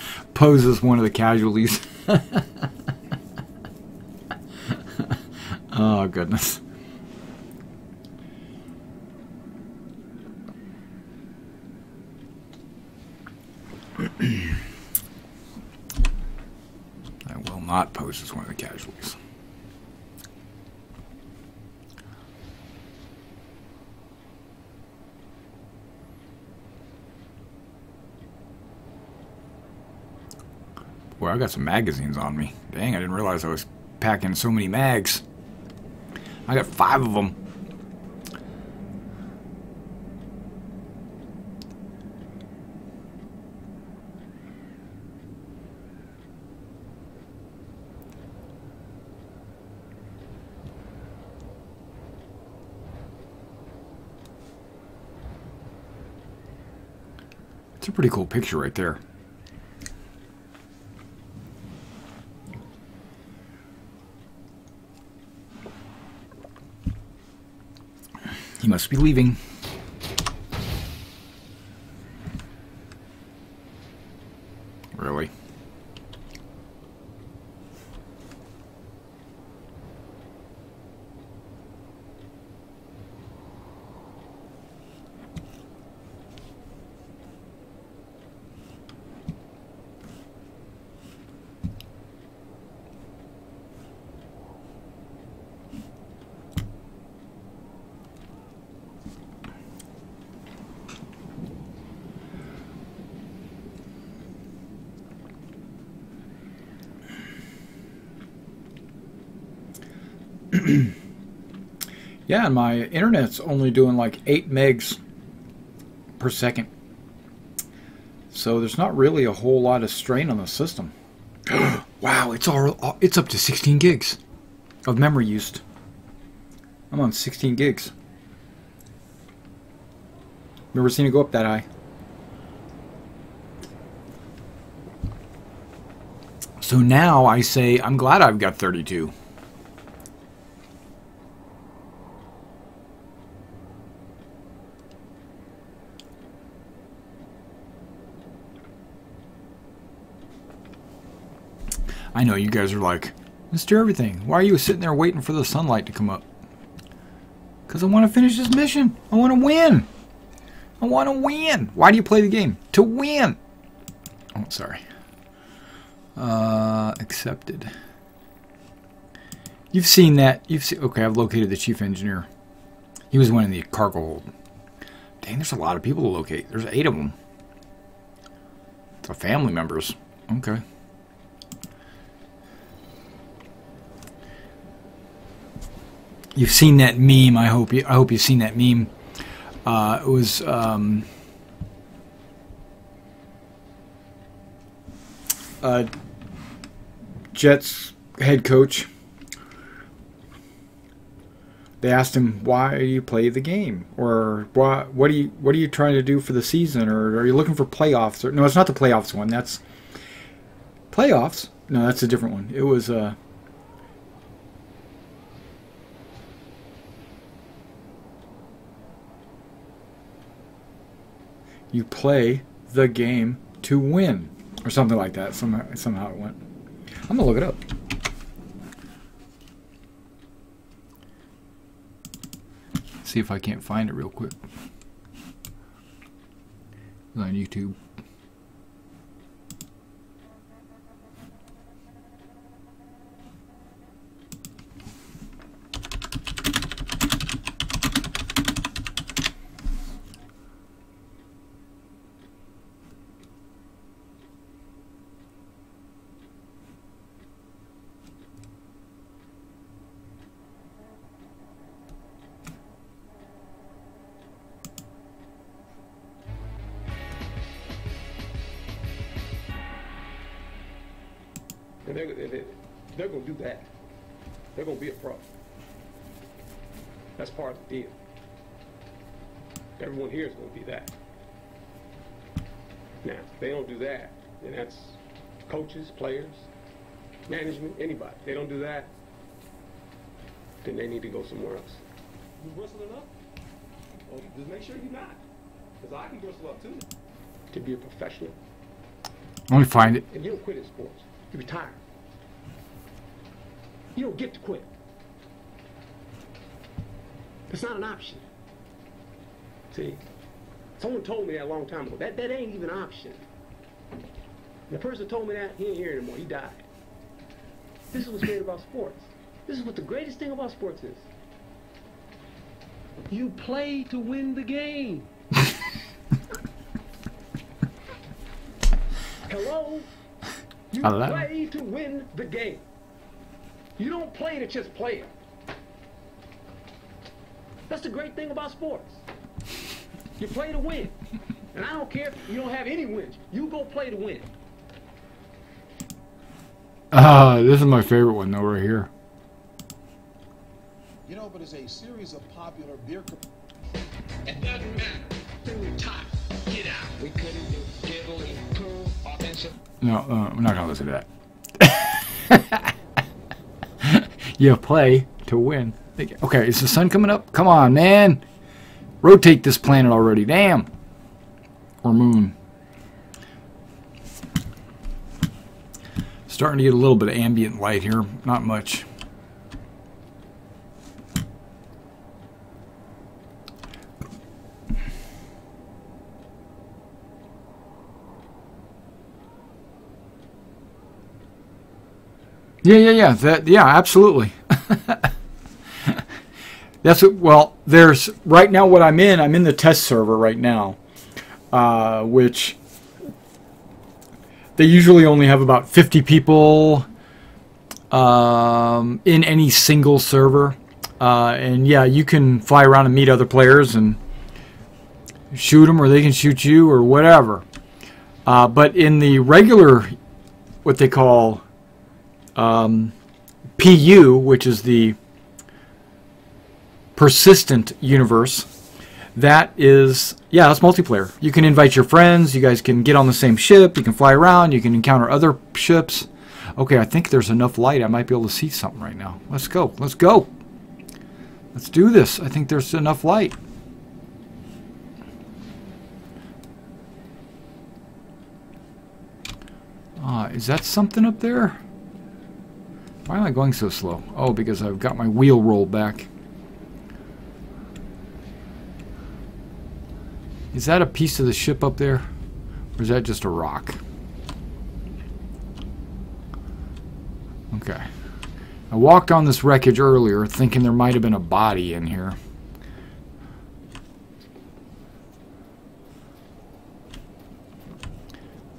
as one of the casualties. Oh, goodness. I will not pose as one of the casualties. Boy, I got some magazines on me. Dang, I didn't realize I was packing so many mags. I got 5 of them. It's a pretty cool picture right there. He must be leaving. Really? Yeah, and my internet's only doing like 8 megs per second. So there's not really a whole lot of strain on the system. Wow, it's up to 16 gigs of memory used. I'm on 16 gigs. Never seen it go up that high. So now I say, I'm glad I've got 32. I know you guys are like, Mr. Everything, why are you sitting there waiting for the sunlight to come up? Because I want to finish this mission. I want to win. I want to win. Why do you play the game? To win. Oh, sorry. Accepted. You've seen that. You've seen. Okay, I've located the chief engineer. He was one in the cargo hold. Dang, there's a lot of people to locate. There's 8 of them. It's family members. Okay. You've seen that meme. I hope you've seen that meme. It was Jets head coach. They asked him, "Why do you play the game?" Or what are you trying to do for the season? Or are you looking for playoffs? Or no, it's not the playoffs one. That's playoffs. No, that's a different one. It was you play the game to win, or something like that. Somehow it went. I'm gonna look it up. See if I can't find it real quick. It's on YouTube. And they're going to do that. They're going to be a pro. That's part of the deal. Everyone here is going to be that. Now, if they don't do that, then that's coaches, players, management, anybody. If they don't do that, then they need to go somewhere else. You whistling up? Well, just make sure you're not. Because I can bristle up too. To be a professional. Let me find it. And you don't quit in sports. You retire. You don't get to quit. It's not an option. See? Someone told me that a long time ago. That ain't even an option. And the person told me that, he ain't here anymore. He died. This is what's great about sports. This is what the greatest thing about sports is. You play to win the game. Hello? You Hello? play to win the game. You don't play to just play it. That's the great thing about sports. You play to win. And I don't care if you don't have any wins. You go play to win. This is my favorite one though, right here. You know, but it's a series of popular beer. It doesn't matter. Through time. Get out. We couldn't do dribble, improve, offensive. No, we're not gonna listen to that. You play to win. Okay, is the sun coming up? Come on, man. Rotate this planet already. Damn. Or moon. Starting to get a little bit of ambient light here. Not much. Yeah, absolutely. That's what, well, there's right now what I'm in the test server right now, which they usually only have about 50 people in any single server. And yeah, you can fly around and meet other players and shoot them, or they can shoot you, or whatever. But in the regular, what they call PU, which is the persistent universe, that is, yeah, that's multiplayer. You can invite your friends, you guys can get on the same ship, you can fly around, you can encounter other ships. Okay, I think there's enough light, I might be able to see something right now. Let's go, let's go. Let's do this. I think there's enough light. Is that something up there? Why am I going so slow? Oh, because I've got my wheel rolled back. Is that a piece of the ship up there? Or is that just a rock? Okay. I walked on this wreckage earlier thinking there might have been a body in here.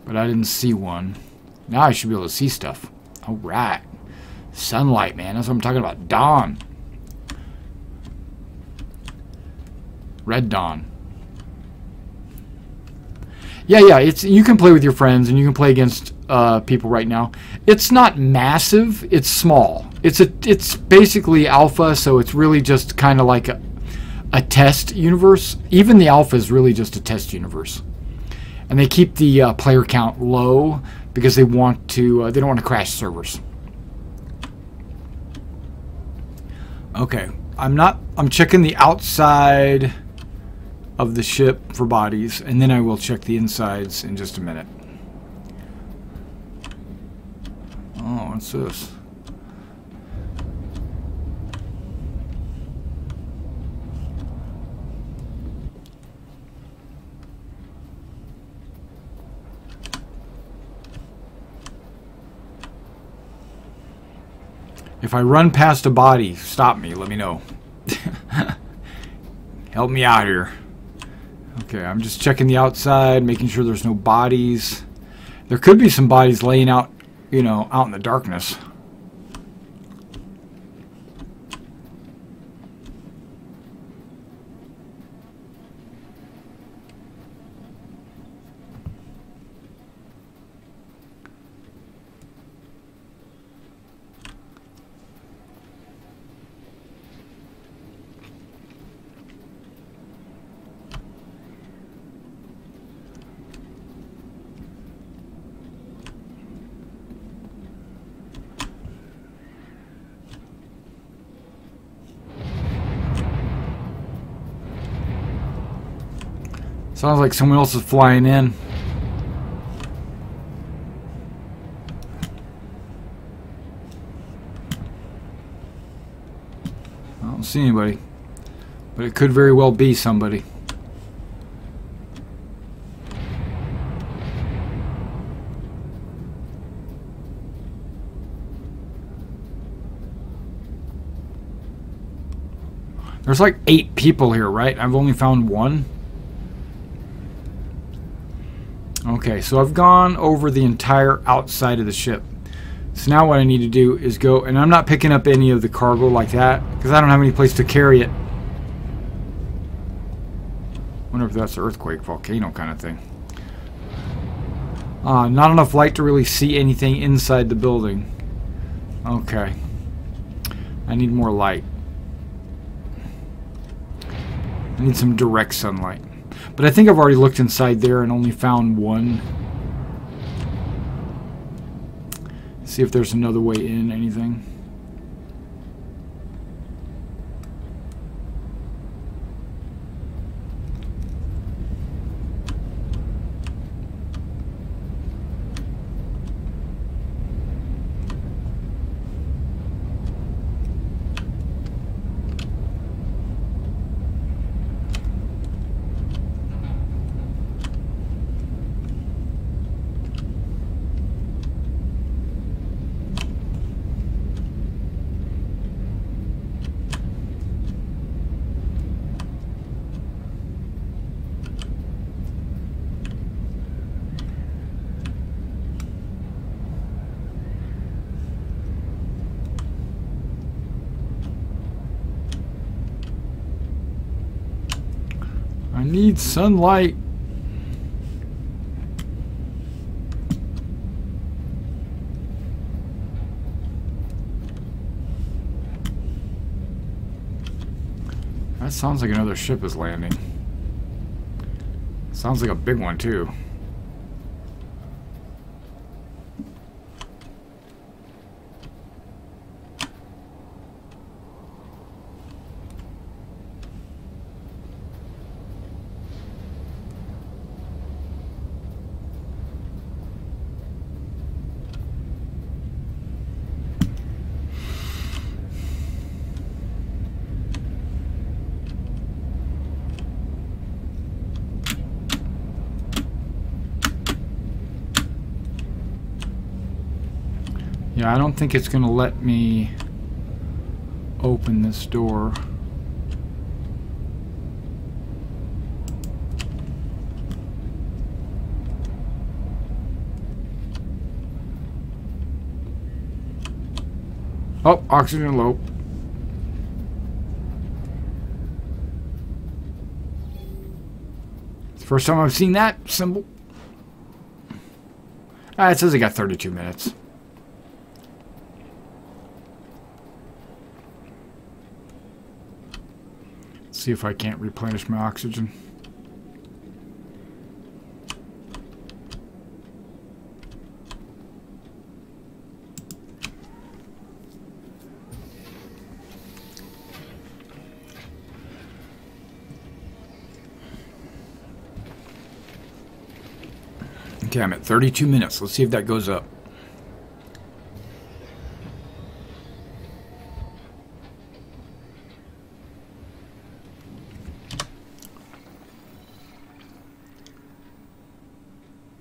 But I didn't see one. Now I should be able to see stuff. Alright. Sunlight, man. That's what I'm talking about. Dawn. Red Dawn. Yeah, it's, you can play with your friends and you can play against people right now. It's not massive, it's small. It's basically alpha, so it's really just kind of like a test universe. Even the alpha is really just a test universe. And they keep the player count low because they want to they don't want to crash servers. Okay, I'm checking the outside of the ship for bodies, and then I will check the insides in just a minute. Oh, what's this? If I run past a body, stop me, let me know. Help me out here. Okay, I'm just checking the outside, making sure there's no bodies. There could be some bodies laying out, you know, out in the darkness. Sounds like someone else is flying in. I don't see anybody, but it could very well be somebody. There's like 8 people here, right? I've only found 1. Okay, so I've gone over the entire outside of the ship. So now what I need to do is go, and I'm not picking up any of the cargo like that, because I don't have any place to carry it. Wonder if that's an earthquake, volcano kind of thing. Not enough light to really see anything inside the building. Okay. I need more light. I need some direct sunlight. But I think I've already looked inside there and only found 1. See if there's another way in, anything. I need sunlight. That sounds like another ship is landing. Sounds like a big one too. Yeah, I don't think it's going to let me open this door. Oh, oxygen low. It's the first time I've seen that symbol. It says I got 32 minutes. See if I can't replenish my oxygen. Okay, I'm at 32 minutes. Let's see if that goes up.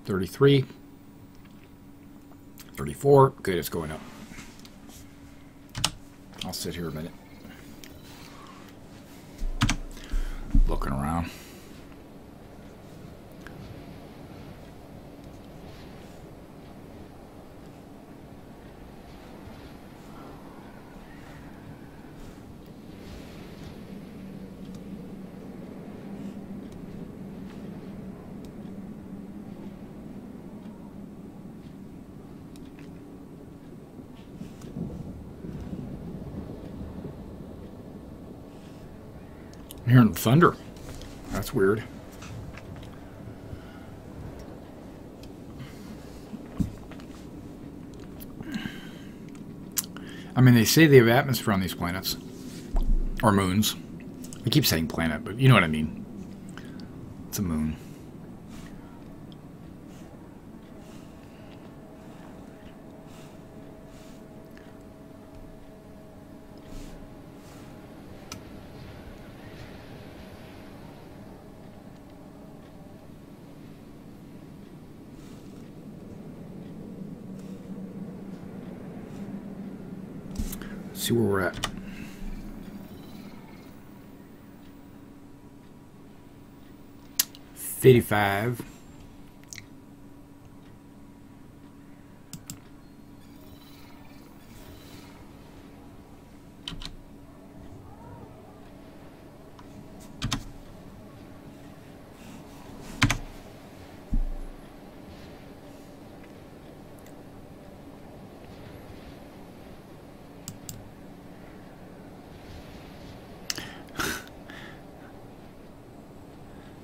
$33, $34. Good, it's going up. I'll sit here a minute. Looking around. I'm hearing thunder. That's weird. I mean, they say they have atmosphere on these planets. Or moons. I keep saying planet, but you know what I mean. It's a moon. see where we're at. $55.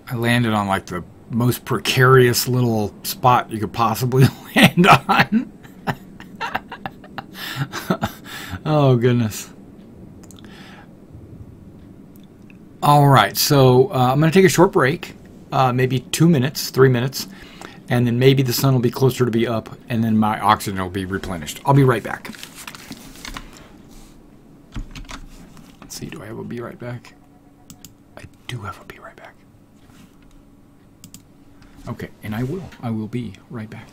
I landed on like the most precarious little spot you could possibly land on. Oh, goodness. All right, so I'm going to take a short break, maybe 2 minutes, 3 minutes, and then maybe the sun will be closer to be up, and then my oxygen will be replenished. I'll be right back. Let's see, do I have a be right back? I do have a be right back. Okay, and I will be right back.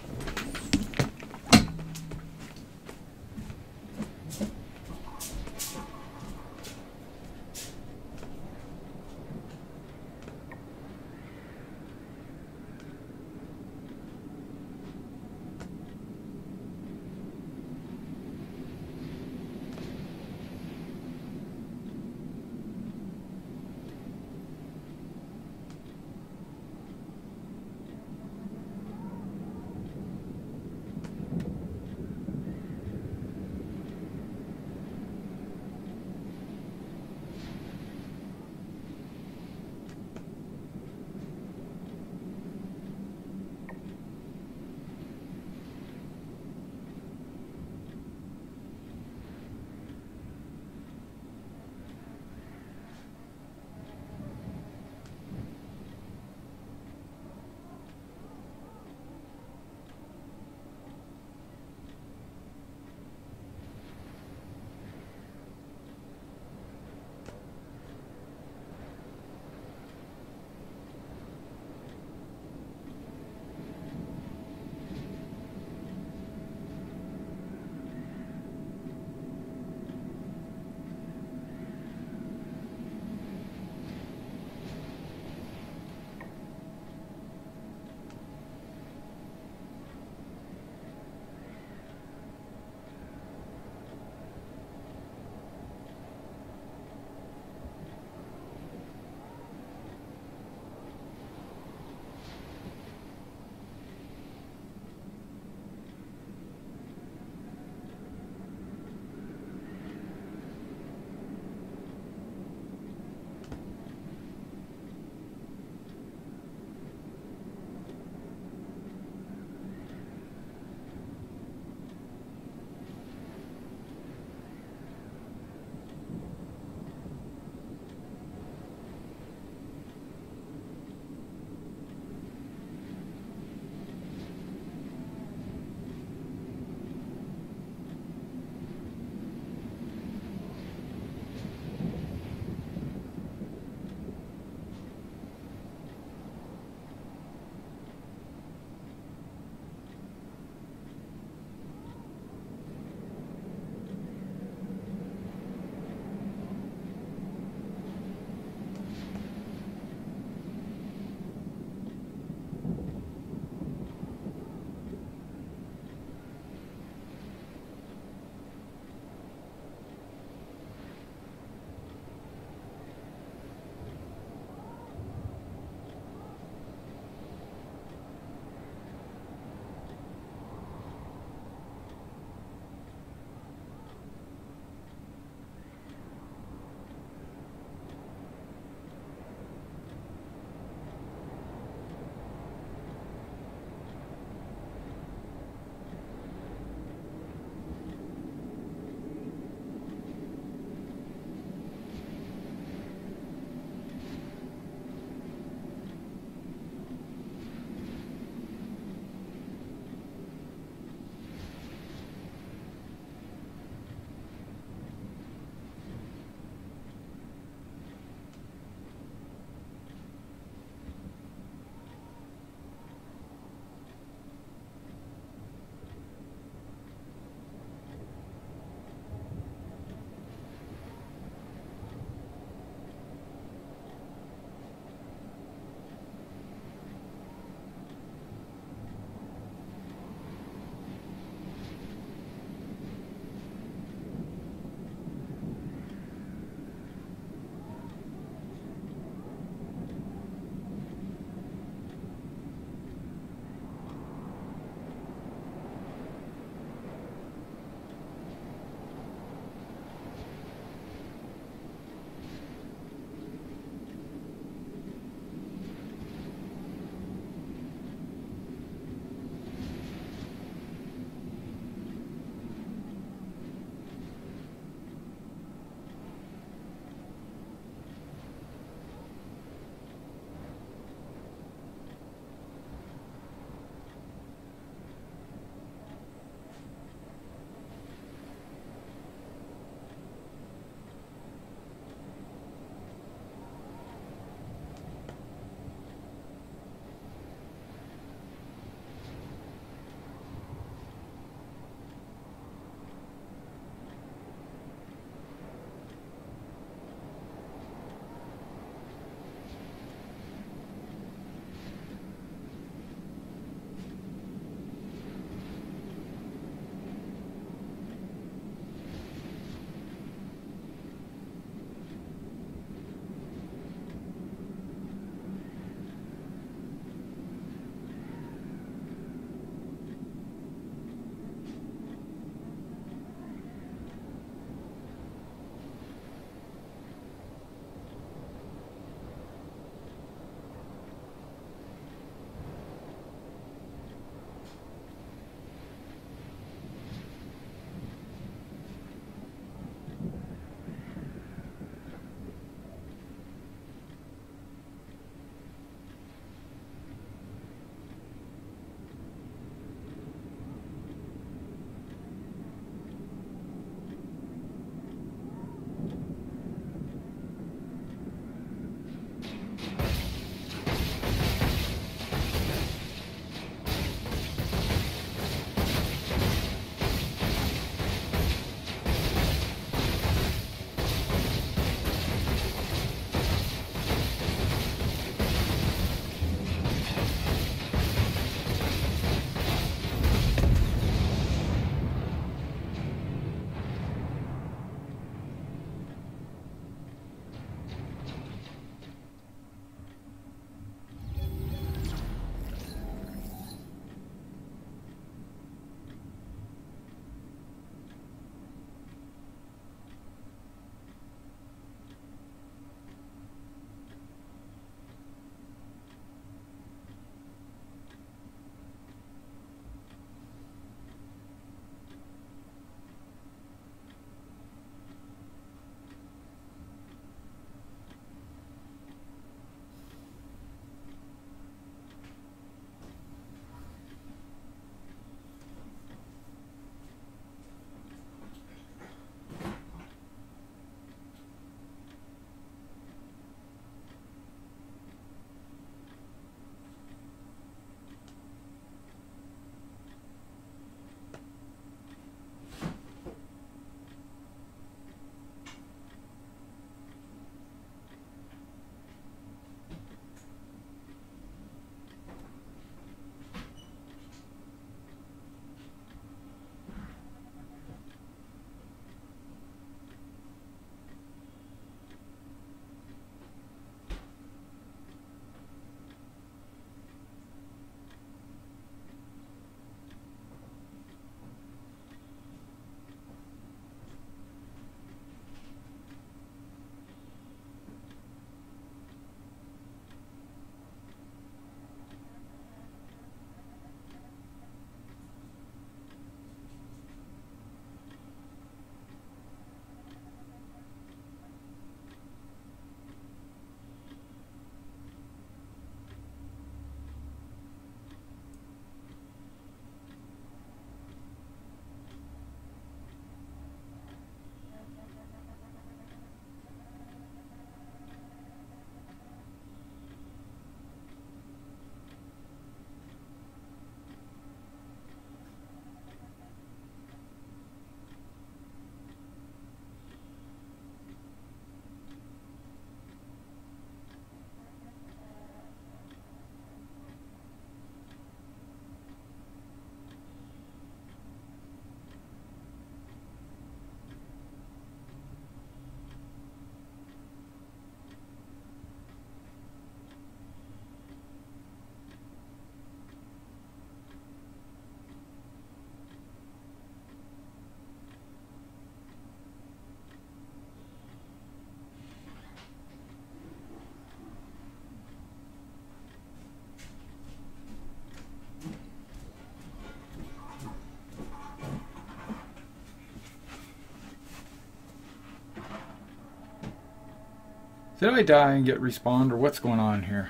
Did I die and get respawned, or what's going on here?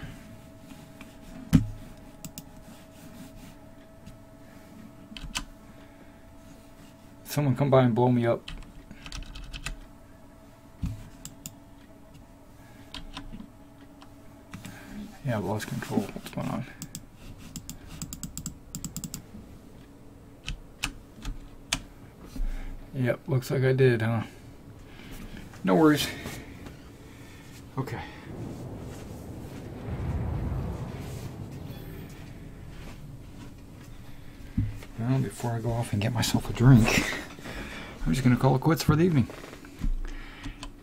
Someone come by and blow me up. Yeah, I've lost control. What's going on? Yep, looks like I did, huh? No worries. Okay. Well, before I go off and get myself a drink, I'm just going to call it quits for the evening.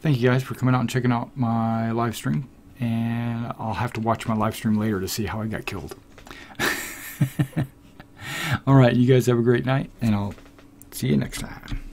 Thank you guys for coming out and checking out my live stream. And I'll have to watch my live stream later to see how I got killed. Alright, you guys have a great night, and I'll see you next time.